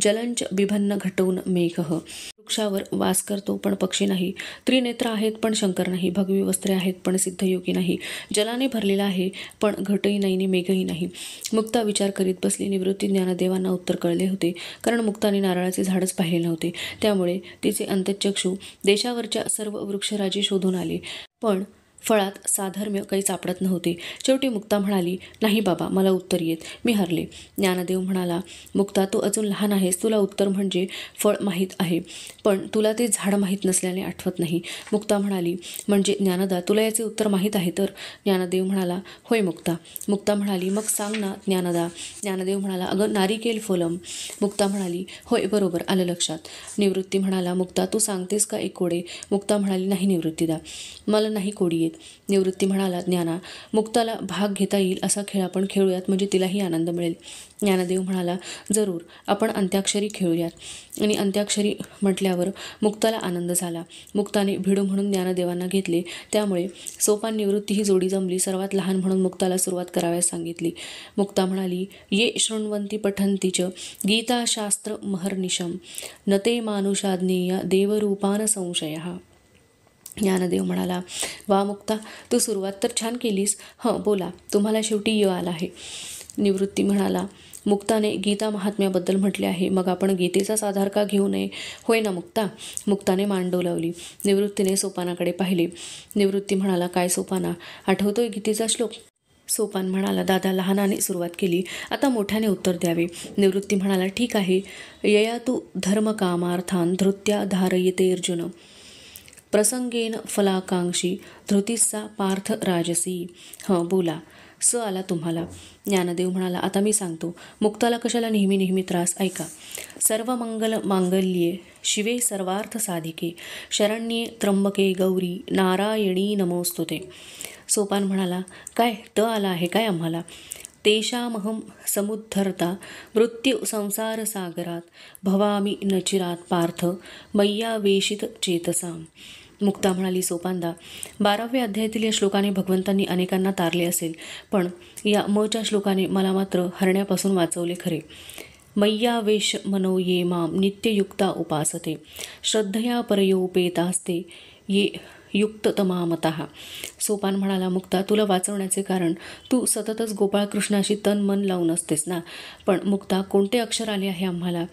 जलंच बिभन्न घटौन मेघः. वृक्षावर वास करतो पण पक्षी नाही, त्रिनेत्र आहेत पण शंकर नाही, भगवी वस्त्रे आहेत पण सिद्धयोगी नाही, जलाने भरलेला आहे पण घटही नाही आणि मेघही नाही. मुक्ता विचार करीत बसली. निवृत्ती ज्ञानदेवांना उत्तर कळले होते, कारण मुक्ताने नारळाचे झाडच पाहिले नव्हते. त्यामुळे तिचे अंतःचक्षू देशावरच्या सर्व वृक्षराजी शोधून आले, पण फळात साधर्म्य काही सापडत नव्हते. शेवटी मुक्ता म्हणाली, नाही बाबा, मला उत्तर येत, मी हरले. ज्ञानदेव म्हणाला, मुक्ता, तू अजून लहान आहेस, तुला उत्तर म्हणजे फळ माहीत आहे, पण तुला ते झाड माहीत नसल्याने आठवत नाही. मुक्ता म्हणाली, म्हणजे ज्ञानदा, तुला याचे उत्तर माहीत आहे तर? ज्ञानदेव म्हणाला, होय मुक्ता. मुक्ता म्हणाली, मग सांग ना ज्ञानदा. ज्ञानदेव म्हणाला, अगं नारिकेल फलम. मुक्ता म्हणाली, होय, बरोबर, आलं लक्षात. निवृत्ती म्हणाला, मुक्ता, तू सांगतेस का एक कोडे? मुक्ता म्हणाली, नाही निवृत्तीदा, मला नाही कोडी येत. निवृत्ती म्हणाला, ज्ञाना, मुक्ताला भाग घेता येईल असा खेळ आपण खेळूयात, म्हणजे तिलाही आनंद मिळेल. ज्ञानदेव म्हणाला, जरूर, आपण अंत्याक्षरी खेळूयात. आणि अंत्याक्षरी म्हटल्यावर मुक्ताला आनंद झाला. मुक्ताने भिडू म्हणून ज्ञानदेवांना घेतले. त्यामुळे सोपान निवृत्ती ही जोडी जमली. सर्वात लहान म्हणून मुक्ताला सुरुवात करावयास सांगितली. मुक्ता म्हणाली, ये शृण्वन्ति पठन्ति च गीताशास्त्र महर्निशम, न ते मानुषाज्ञेय देवरूपान संशयः. ज्ञानदेव म्हणाला, वा मुक्ता, तू सुरुवात तर छान केलीस. बोला, तुम्हाला शेवटी य आला आहे. निवृत्ती म्हणाला, मुक्ताने गीता महात्म्याबद्दल म्हटले आहे, मग आपण गीतेचाच आधार का घेऊ नये? होय ना मुक्ता? मुक्ताने मान डोलावली. निवृत्तीने सोपानाकडे पाहिले. निवृत्ती म्हणाला, काय सोपाना, आठवतोय गीतेचा श्लोक? सोपान म्हणाला, दादा लहानाने सुरुवात केली, आता मोठ्याने उत्तर द्यावे. निवृत्ती म्हणाला, ठीक आहे. यया तू धर्मकामार्थान धृत्या धारयते अर्जुन, प्रसंगेन फलाकांक्षी धृतीसा पार्थ राजसी. बोला, आला तुम्हाला. ज्ञानदेव म्हणाला, आता मी सांगतो. मुक्ताला कशाला नेहमी नेहमी त्रास? ऐका. सर्व मंगल मांगल्ये शिवे सर्वार्थ साधिके शरण्ये त्र्यंबके गौरी नारायणी नमोस्तुते. सोपान म्हणाला, काय आला आहे काय आम्हाला? तेषामहं समुद्धरता मृत्यू संसार सागरात भवामी नचिरात पार्थ मय्यावेशित चेतसाम. मुक्ता म्हणाली, सोपानदा, 12व्या अध्यायातील या श्लोकाने भगवंतांनी अनेकांना तारले असेल, पण या मच्या श्लोकाने मला मात्र हरण्यापासून वाचवले खरे. मय्यावेश मनो ये माम नित्ययुक्ता उपासते श्रद्धया परयोपेतास्ते ये युक्ततमामतः. सोपान म्हणाला, मुक्ता, तुला वाचवण्याचे कारण तू सततच गोपाळकृष्णाशी तन मन लावून असतेस ना. पण मुक्ता, कोणते अक्षर आले आहे आम्हाला?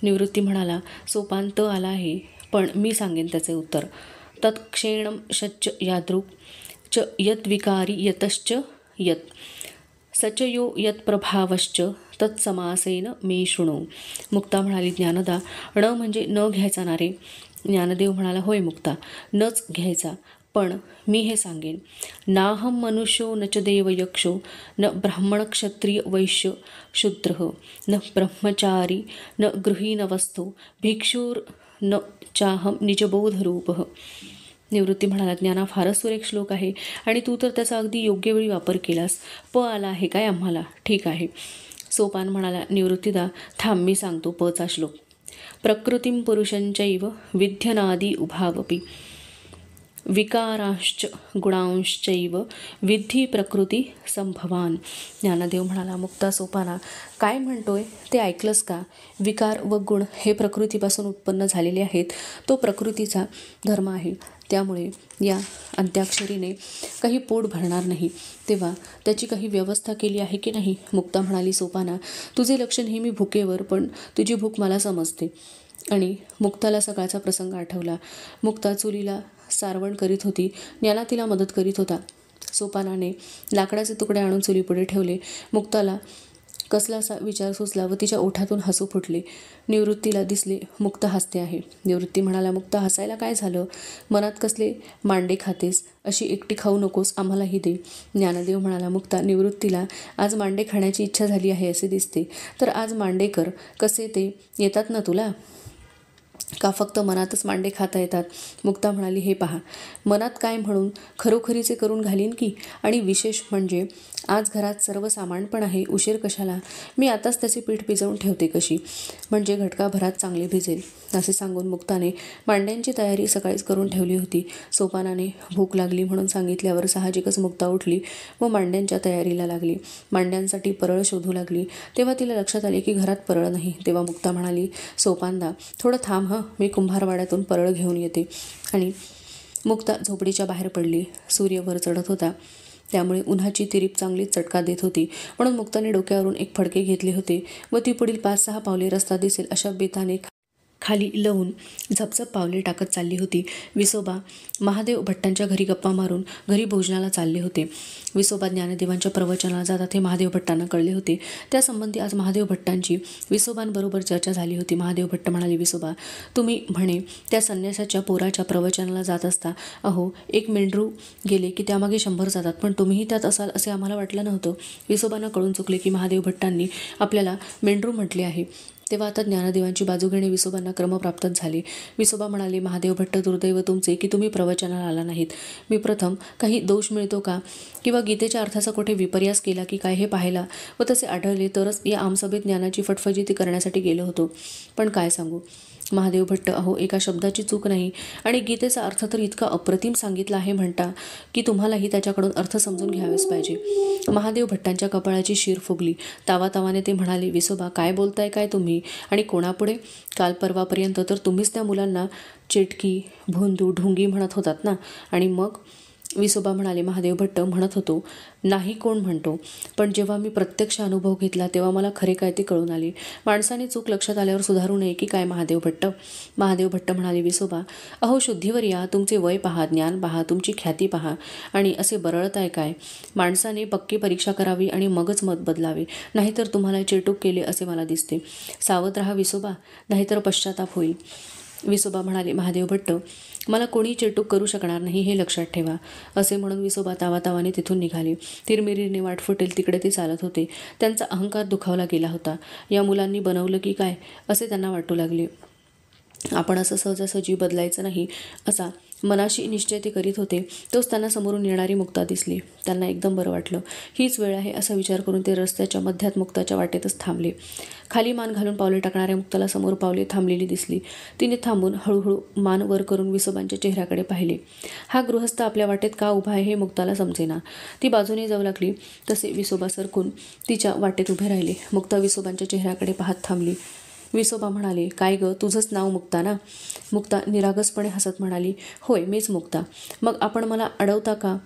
निवृत्ती म्हणाला, सोपान, आला आहे, पण मी सांगेन त्याचे उत्तर. तत्क्षेणं शच्च यादृक् च यद्विकारी यतश्च यत् सचयो यत्प्रभावश्च तत्समासेन मे शृणु. मुक्ता म्हणाली, ज्ञानदा, म्हणजे न घ्यायचा ना रे. ज्ञानदेव म्हणाला, होय मुक्ता, नच घ्यायचा, पण मी हे सांगेन. नाहम मनुष्यो न च देव यक्षो न ब्राह्मण क्षत्रिय वैश्य शूद्र न ब्रह्मचारी न गृहीणवस्तु भिक्षुर न चाहम निजबोधरूप. निवृत्ती म्हणाला, ज्ञाना, फारच सुरेख श्लोक आहे आणि तू तर त्याचा अगदी योग्य वेळी वापर केलास. आला आहे काय आम्हाला? ठीक आहे. सोपान म्हणाला, निवृत्तीदा, थांब, मी सांगतो चा श्लोक. प्रकृतीं पुरुषंचैव विध्यनादी उभावपि विकारांश्च गुणांश्चैव विद्धी प्रकृती संभवान. ज्ञानदेव म्हणाला, मुक्ता, सोपाना, काय म्हणतोय ते ऐकलंस का? विकार व गुण हे प्रकृतीपासून उत्पन्न झालेले आहेत. तो प्रकृतीचा धर्म आहे. त्यामुळे या अंत्याक्षरीने काही पोट भरणार नाही. तेव्हा त्याची काही व्यवस्था केली आहे की नाही? मुक्ता म्हणाली, सोपाना, तुझे लक्ष नेहमी भुकेवर, पण तुझी भूक मला समजते. आणि मुक्ताला सकाळचा प्रसंग आठवला. मुक्ता चुलीला सारवण करीत होती. ज्ञाना तिला मदत करीत होता. सोपानाने लाकडाचे तुकडे आणून चुलीपुढे ठेवले. मुक्ताला कसलासा विचार सुचला व तिच्या ओठातून हसू फुटले. निवृत्तीला दिसले मुक्ता हसते आहे. निवृत्ती म्हणाला, मुक्ता, हसायला काय झालं? मनात कसले मांडे खातेस? अशी एकटी खाऊ नकोस, आम्हालाही दे. ज्ञानदेव म्हणाला, मुक्ता, निवृत्तीला आज मांडे खाण्याची इच्छा झाली आहे असे दिसते, तर आज मांडे कर. कसे ते येतात ना तुला? का फक्त मनातच मांडे खाता येतात? मुक्ता म्हणाली, हे पहा, मनात काय म्हणून खरोखरीचे करून घालीन की. आणि विशेष म्हणजे आज घरात सर्व सामान पण आहे. उशीर कशाला? मी आताच त्याचे पीठ भिजवून ठेवते कशी, म्हणजे घटकाभरात चांगले भिजेल. असे सांगून मुक्ताने मांड्यांची तयारी सकाळीच करून ठेवली होती. सोपानाने भूक लागली म्हणून सांगितल्यावर साहजिकच मुक्ता उठली व मांड्यांच्या तयारीला लागली. मांड्यांसाठी परळ शोधू लागली. तेव्हा तिला लक्षात आले की घरात परळ नाही. तेव्हा मुक्ता म्हणाली, सोपानदा, थोडं थांब मी कुंभारवाड्यातून परळ घेऊन येते. आणि मुक्ता झोपडीच्या बाहेर पडली. सूर्य वर चढत होता, त्यामुळे उन्हाची तिरीप चांगलीच चटका देत होती. म्हणून मुक्ताने डोक्यावरून एक फडके घेतले होते व ती पुढील 5-6 पावले रस्ता दिसेल अशा बेताने खाली लवून झपझप पावले टाकत चालली होती. विसोबा महादेव भट्टांच्या घरी गप्पा मारून घरी भोजनाला चालले होते. विसोबा ज्ञानदेवांच्या प्रवचनाला जातात हे महादेव भट्टांना कळले होते. त्यासंबंधी आज महादेव भट्टांची विसोबांबरोबर चर्चा झाली होती. महादेव भट्ट म्हणाले, विसोबा, तुम्ही म्हणे त्या संन्यासाच्या पोराच्या प्रवचनाला जात असता. अहो, एक मेंढरू गेले की त्यामागे 100 जातात, पण तुम्हीही त्यात असाल असे आम्हाला वाटलं नव्हतं. विसोबांना कळून चुकले की महादेव भट्टांनी आपल्याला मेंढरू म्हटले आहे. तेव्हा आता ज्ञानदेवांची बाजू घेणे विसोबांना क्रमप्राप्तच झाले. विसोबा म्हणाले, महादेव भट्ट, दुर्दैव तुमचे की तुम्ही प्रवचनाला आला नाहीत. मी प्रथम काही दोष मिळतो का किंवा गीतेच्या अर्थाचा कुठे विपर्यास केला की काय हे पाहायला व तसे आढळले तरच या आमसभेत ज्ञानाची फटफजिती करण्यासाठी गेलो होतो. पण काय सांगू महादेव भट्ट, अहो, एका शब्दाची चूक नाही आणि गीतेचा अर्थ तर इतका अप्रतिम सांगितला आहे म्हणता की तुम्हालाही त्याच्याकडून अर्थ समजून घ्यावेच पाहिजे. महादेव भट्टांच्या कपाळाची शीर फुगली. तावातावाने ते म्हणाले, विसोबा, काय बोलताय काय तुम्ही? आणि कोणापुढे? काल परवापर्यंत तर तुम्हीच त्या मुलांना चेटकी, भोंदू, ढोंगी म्हणत होतात ना. आणि मग विसोबा म्हणाले, महादेव भट्ट म्हणत होतो, नाही कोण म्हणतो, पण जेव्हा मी प्रत्यक्ष अनुभव घेतला तेव्हा मला खरे काय ते कळून आले. माणसाने चूक लक्षात आल्यावर सुधारू नये की काय महादेव भट्ट? महादेव भट्ट म्हणाले, विसोबा, अहो शुद्धीवर या, तुमचे वय पहा, ज्ञान पहा, तुमची ख्याती पहा, आणि असे बरळताय काय? माणसाने पक्की परीक्षा करावी आणि मगच मत बदलावे, नाहीतर तुम्हाला चेटूक केले असे मला दिसते. सावध राहा विसोबा, नाहीतर पश्चाताप होईल. विसोबा म्हणाले, महादेव भट्ट, मला कोणी चेटूक करू शकणार नाही हे लक्षात ठेवा. असे म्हणून विसोबा तावातावाने तिथून निघाले. तिरमिरीने वाट फुटेल तिकडे ते चालत होते. त्यांचा अहंकार दुखावला गेला होता. या मुलांनी बनवलं की काय असे त्यांना वाटू लागले. आपण असं सहजासहजी बदलायचं नाही असा मनाशी निश्चय ते करीत होते, तोच त्यांना समोरून येणारी मुक्ता दिसली. त्यांना एकदम बरं वाटलं. हीच वेळ आहे असा विचार करून ते रस्त्याच्या मध्यात मुक्ताच्या वाटेतच थांबले. खाली मान घालून पावले टाकणाऱ्या मुक्ताला समोर पावले थांबलेली दिसली. तिने थांबून हळूहळू मान वर करून विसोबांच्या चेहऱ्याकडे पाहिले. हा गृहस्थ आपल्या वाटेत का उभा आहे हे मुक्ताला समजेना. ती बाजूने जाऊ लागली तसे विसोबा सरकून तिच्या वाटेत उभे राहिले. मुक्ता विसोबांच्या चेहऱ्याकडे पाहत थांबली. विसोबा म्हणाले, काय ग, तुझंच नाव मुक्ता ना? मुक्ता निरागसपणे हसत म्हणाली, होय, मीच मुक्ता. मग आपण मला अडवता का?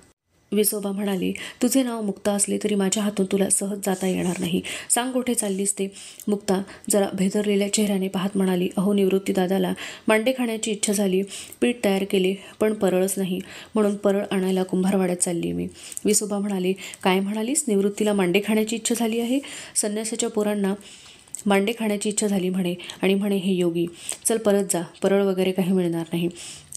विसोबा म्हणाले, तुझे नाव मुक्ता असले तरी माझ्या हातून तुला सहज जाता येणार नाही. सांग कुठे चाललीस ते? मुक्ता जरा भेदरलेल्या चेहऱ्याने पाहत म्हणाली, अहो निवृत्ती दादाला मांडे खाण्याची इच्छा झाली. पीठ तयार केले पण परळच नाही, म्हणून परळ आणायला कुंभारवाड्यात चालली मी. विसोबा म्हणाले, काय म्हणालीस? निवृत्तीला मांडे खाण्याची इच्छा झाली आहे? संन्यासाच्या पोरांना मांडे खाण्याची इच्छा झाली म्हणे, आणि म्हणे हे योगी. चल परत जा, परळ वगैरे काही मिळणार नाही.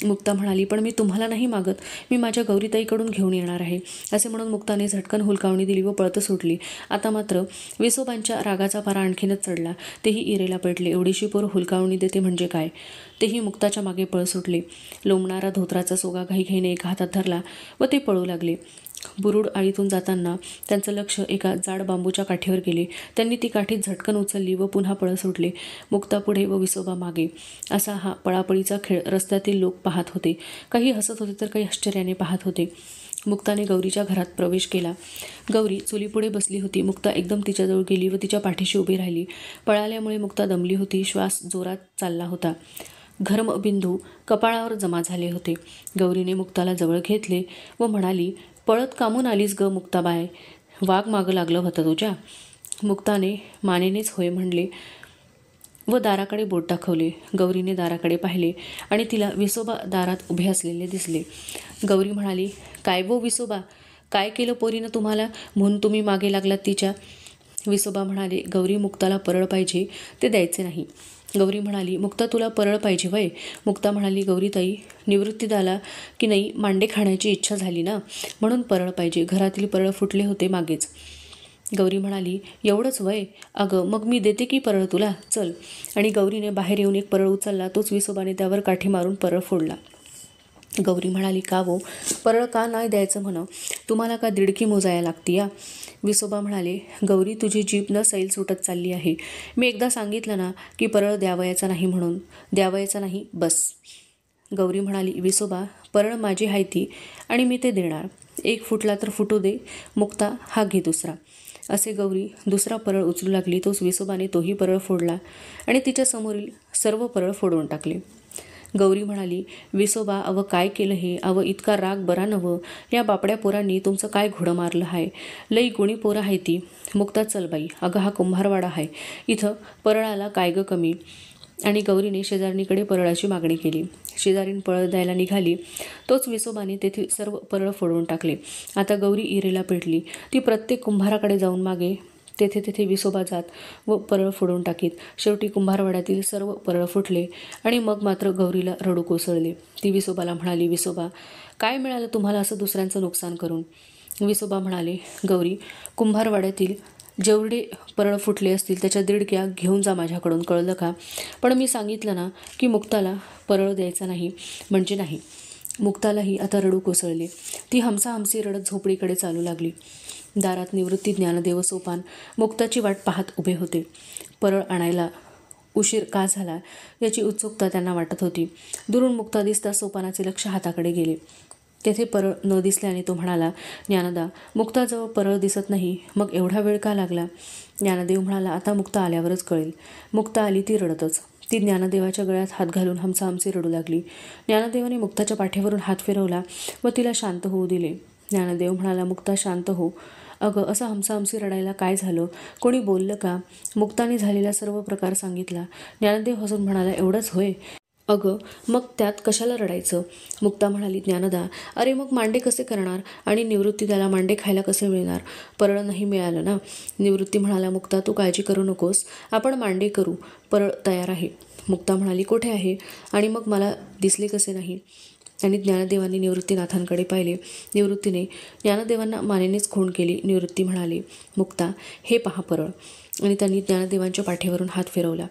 मुक्ता म्हणाली, पण मी तुम्हाला नाही मागत, मी माझ्या गौरीताईकडून घेऊन येणार आहे. असे म्हणून मुक्ताने झटकन हुलकावणी दिली व पळत सुटली. आता मात्र विसोबांच्या रागाचा पारा आणखीनच चढला. तेही इरेला पेटले. एवढीशी पोर हुलकावणी देते म्हणजे काय? तेही मुक्ताच्या मागे पळ सुटले. लोंबणारा धोत्राचा सोगा घाईघाईने एका हातात धरला व ते पळू लागले. बुरुड आळीतून जाताना त्यांचं लक्ष एका जाड बांबूच्या काठीवर गेले. त्यांनी ती काठी झटकन उचलली व पुन्हा पळ सुटले. मुक्ता पुढे व विसोबा मागे. असा हा पळापळीचा खेळ रस्त्यातील लोक पाहत होते. काही हसत होते तर काही आश्चर्याने पाहत होते. मुक्ताने गौरीच्या घरात प्रवेश केला. गौरी चुलीपुढे बसली होती. मुक्ता एकदम तिच्याजवळ गेली व तिच्या पाठीशी उभी राहिली. पळाल्यामुळे मुक्ता दमली होती. श्वास जोरात चालला होता. घर्मबिंदू कपाळावर जमा झाले होते. गौरीने मुक्ताला जवळ घेतले व म्हणाली, पळत कामून आलीस ग मुक्ताबाय? वाघ मागं लागलं होतं तुझ्या? मुक्ताने मानेनेच होय म्हणले व दाराकडे बोट दाखवले. गौरीने दाराकडे पाहिले आणि तिला विसोबा दारात उभे असलेले दिसले. गौरी म्हणाली, काय वो विसोबा, काय केलं पोरीनं तुम्हाला म्हणून तुम्ही मागे लागलात तिच्या? विसोबा म्हणाले, गौरी, मुक्ताला परळ पाहिजे, ते द्यायचे नाही. गौरी म्हणाली, मुक्ता तुला परळ पाहिजे वय? मुक्ता म्हणाली, गौरीताई, निवृत्तीदाला की नाही मांडे खाण्याची इच्छा झाली ना, म्हणून परळ पाहिजे. घरातील परळ फुटले होते मागेच. गौरी म्हणाली, एवढंच वय? अगं मग मी देते की परळ तुला, चल. आणि गौरीने बाहेर येऊन एक परळ उचलला. तोच विसोबाने त्यावर काठी मारून परळ फोडला. गौरी म्हणाली, का वो, परळ का नाही द्यायचं म्हण? तुम्हाला का दिडकी मोजायला लागती या? विसोबा म्हणाले, गौरी, तुझी जीभ न सैल सुटत चालली आहे. मी एकदा सांगितलं ना की परळ द्यावयाचा नाही म्हणून. द्यावयाचा नाही, बस. गौरी म्हणाली, विसोबा, परळ माझी आहे ती आणि मी ते देणार. एक फुटला तर फुटू दे. मुक्ता, हा घे दुसरा. असे गौरी दुसरा परळ उचलू लागली. तोच विसोबाने तोही परळ फोडला आणि तिच्या समोरील सर्व परळ फोडून टाकले. गौरी म्हणाली, विसोबा, अव काय केलं हे? अव इतका राग बरा नवं. या बापड्या पोरांनी तुमचं काय घोडं मारलं आहे? लई गुणी पोरं आहे ती. मुक्ता, चल बाई, अगं हा कुंभारवाडा आहे, इथं परळाला काय ग कमी? आणि गौरीने शेजारणीकडे परळाची मागणी केली. शेजारीण परळ द्यायला निघाली. तोच विसोबाने तेथील सर्व परळ फोडून टाकले. आता गौरी इरेला पेटली. ती प्रत्येक कुंभाराकडे जाऊन मागे तेथे तेथे विसोबा जात व परळ फोडून टाकीत. शेवटी कुंभारवाड्यातील सर्व परळ फुटले आणि मग मात्र गौरीला रडू कोसळले. ती विसोबाला म्हणाली, विसोबा, काय मिळालं तुम्हाला असं दुसऱ्यांचं नुकसान करून? विसोबा म्हणाले, गौरी, कुंभारवाड्यातील जेवढे परळ फुटले असतील त्याच्या दिडक्या घेऊन जा माझ्याकडून, कळलं का? पण मी सांगितलं ना की मुक्ताला परळ द्यायचा नाही म्हणजे नाही. मुक्तालाही आता रडू कोसळले. ती हमसाहमसी रडत झोपडीकडे चालू लागली. दारात निवृत्ती, ज्ञानदेव, सोपान मुक्ताची वाट पाहत उभे होते. परळ आणायला उशीर का झाला याची उत्सुकता त्यांना वाटत होती. दुरून मुक्ता दिसता सोपानाचे लक्ष हाताकडे गेले. तेथे परळ न दिसल्याने तो म्हणाला, ज्ञानदा, मुक्ताजवळ परळ दिसत नाही, मग एवढा वेळ का लागला? ज्ञानदेव म्हणाला, आता मुक्ता आल्यावरच कळेल. मुक्ता आली ती रडतच. ती ज्ञानदेवाच्या गळ्यात हात घालून हमसाहमसी रडू लागली. ज्ञानदेवाने मुक्ताच्या पाठीवरून हात फिरवला व तिला शांत होऊ दिले. ज्ञानदेव म्हणाला, मुक्ता शांत हो. अगं, असं हमसाहमसी रडायला काय झालं? कोणी बोललं का? मुक्ताने झालेला सर्व प्रकार सांगितला. ज्ञानदेव हसून म्हणाला, एवढंच होय? अगं, मग त्यात कशाला रडायचं? मुक्ता म्हणाली, ज्ञानदा, अरे मग मांडे कसे करणार आणि निवृत्ती त्याला मांडे खायला कसे मिळणार? परळ नाही मिळालं ना. निवृत्ती म्हणाला, मुक्ता तू काळजी करू नकोस, आपण मांडे करू, परळ तयार आहे. मुक्ता म्हणाली, कुठे आहे आणि मग मला दिसले कसे नाही? आणि ज्ञानदेवांनी निवृत्तीनाथांकडे पाहिले. निवृत्तीने ज्ञानदेवांना मानेनेच खूण केली. निवृत्ती म्हणाली, मुक्ता हे पहा परळ. आणि त्यांनी ज्ञानदेवांच्या पाठीवरून हात फिरवला.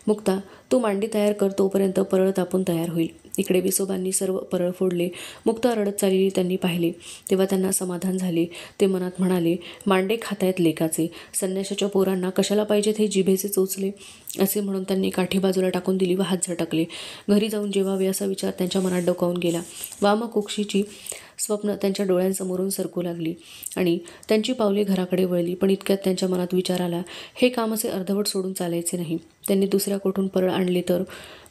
मुक्ता तू मांडी तयार कर, तोपर्यंत परळ तापून तयार होईल. इकडे विसोबांनी सर्व परळ फोडले. मुक्ता रडत चाललेली त्यांनी पाहिले तेव्हा त्यांना समाधान झाले. ते मनात म्हणाले, मांडे खातायत लेकाचे, संन्याशाच्या पोरांना कशाला पाहिजेत हे जिभेचे चोचले. असे म्हणून त्यांनी काठी बाजूला टाकून दिली व हात झटकले. घरी जाऊन जेवावे असा विचार त्यांच्या मनात डोकावून गेला. वामकुक्षीची स्वप्न त्यांच्या डोळ्यांसमोरून सरकू लागली आणि त्यांची पावले घराकडे वळली. पण इतक्यात त्यांच्या मनात विचार आला, हे काम असे अर्धवट सोडून चालायचे नाही. त्यांनी दुसऱ्या कोठून परळ आणले तर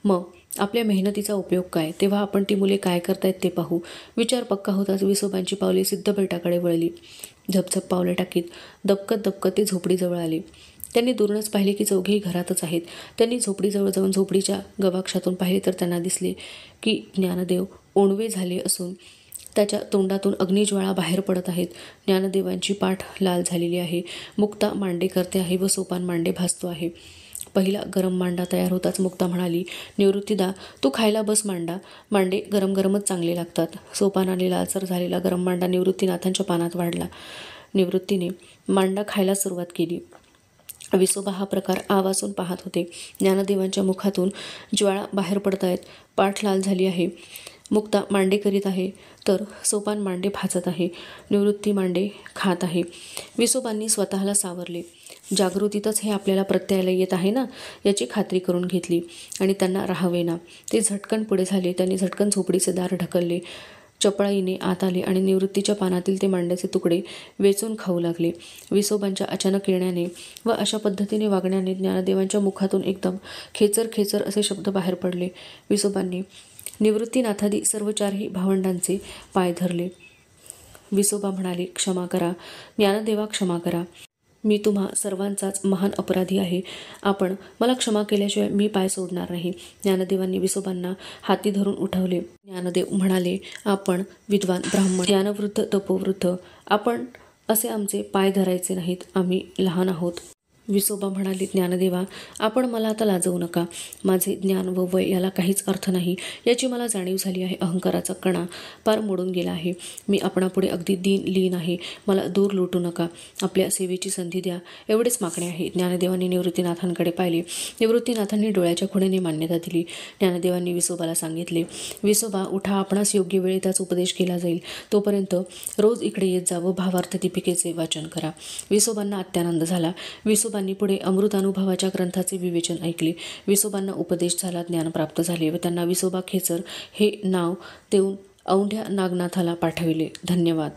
मग आपल्या मेहनतीचा उपयोग काय? तेव्हा आपण ती मुले काय करतायत ते पाहू. विचार पक्का होताच विसोबांची पावले सिद्धबेटाकडे वळली. झपझप पावले टाकीत दबकत दबकत ते झोपडीजवळ आले. त्यांनी दूरनच पाहिले की चौघेही घरातच आहेत. त्यांनी झोपडीजवळ जाऊन झोपडीच्या गवाक्षातून पाहिले तर त्यांना दिसले की ज्ञानदेव ओणवे झाले असून त्याच्या तोंडातून अग्निज्वाळा बाहेर पडत आहेत. ज्ञानदेवांची पाठ लाल झालेली आहे. मुक्ता मांडे करते आहे व सोपान मांडे भाजतो आहे. पहिला गरम मांडा तयार होताच मुक्ता म्हणाली, निवृत्तीदा तू खायला बस मांडा, मांडे गरम गरमच चांगले लागतात. सोपानाने लालसर झालेला गरम मांडा निवृत्तीनाथांच्या पानात वाढला. निवृत्तीने मांडा खायला सुरुवात केली. विसोबा हा प्रकार आवासून पाहत होते. ज्ञानदेवांच्या मुखातून ज्वाळा बाहेर पडत आहेत. पाठ लाल झाली आहे. मुक्ता मांडे करीत आहे तर सोपान मांडे भाजत आहे. निवृत्ती मांडे खात आहे. विसोबांनी स्वतःला सावरले. जागृतीतच हे आपल्याला प्रत्ययाला येत आहे ना याची खात्री करून घेतली आणि त्यांना राहावेना. ते झटकन पुढे झाले. त्यांनी झटकन झोपडीचे दार ढकलले. चपळाईने आत आले आणि निवृत्तीच्या पानातील ते मांड्याचे तुकडे वेचून खाऊ लागले. विसोबांच्या अचानक येण्याने व अशा पद्धतीने वागण्याने ज्ञानदेवांच्या मुखातून एकदम खेचर खेचर असे शब्द बाहेर पडले. विसोबांनी निवृत्तीनाथादी सर्व चारही भावंडांचे पाय धरले. विसोबा म्हणाले, क्षमा करा ज्ञानदेवा, क्षमा करा. मी तुम्हा सर्वांचाच महान अपराधी आहे. आपण मला क्षमा केल्याशिवाय मी पाय सोडणार नाही. ज्ञानदेवांनी विसोबांना हाती धरून उठवले. ज्ञानदेव म्हणाले, आपण विद्वान ब्राह्मण, ज्ञानवृद्ध तपोवृद्ध, आपण असे आमचे पाय धरायचे नाहीत. आम्ही लहान आहोत. विसोबा म्हणाले, ज्ञानदेवा आपण मला आता लाजवू नका. माझे ज्ञान व वय याला काहीच अर्थ नाही याची मला जाणीव झाली आहे. अहंकाराचा कणा पार मोडून गेला आहे. मी आपणापुढे अगदी लीन आहे. मला दूर लुटू नका. आपल्या सेवेची संधी द्या एवढेच मागणे आहे. ज्ञानदेवांनी निवृत्तीनाथांकडे पाहिले. निवृत्तीनाथांनी डोळ्याच्या खुणेने मान्यता दिली. ज्ञानदेवांनी विसोबाला सांगितले, विसोबा उठा, आपणास योग्य वेळी त्याचा उपदेश केला जाईल. तोपर्यंत रोज इकडे येत जा व भावार्थ दीपिकेचे वाचन करा. विसोबांना अत्यानंद झाला. विसोबांनी पुढे अमृतानुभवाच्या ग्रंथाचे विवेचन ऐकले. विसोबांना उपदेश झाला, ज्ञान प्राप्त झाले व त्यांना विसोबा खेचर हे नाव देऊन औंढ्या नागनाथाला पाठविले. धन्यवाद.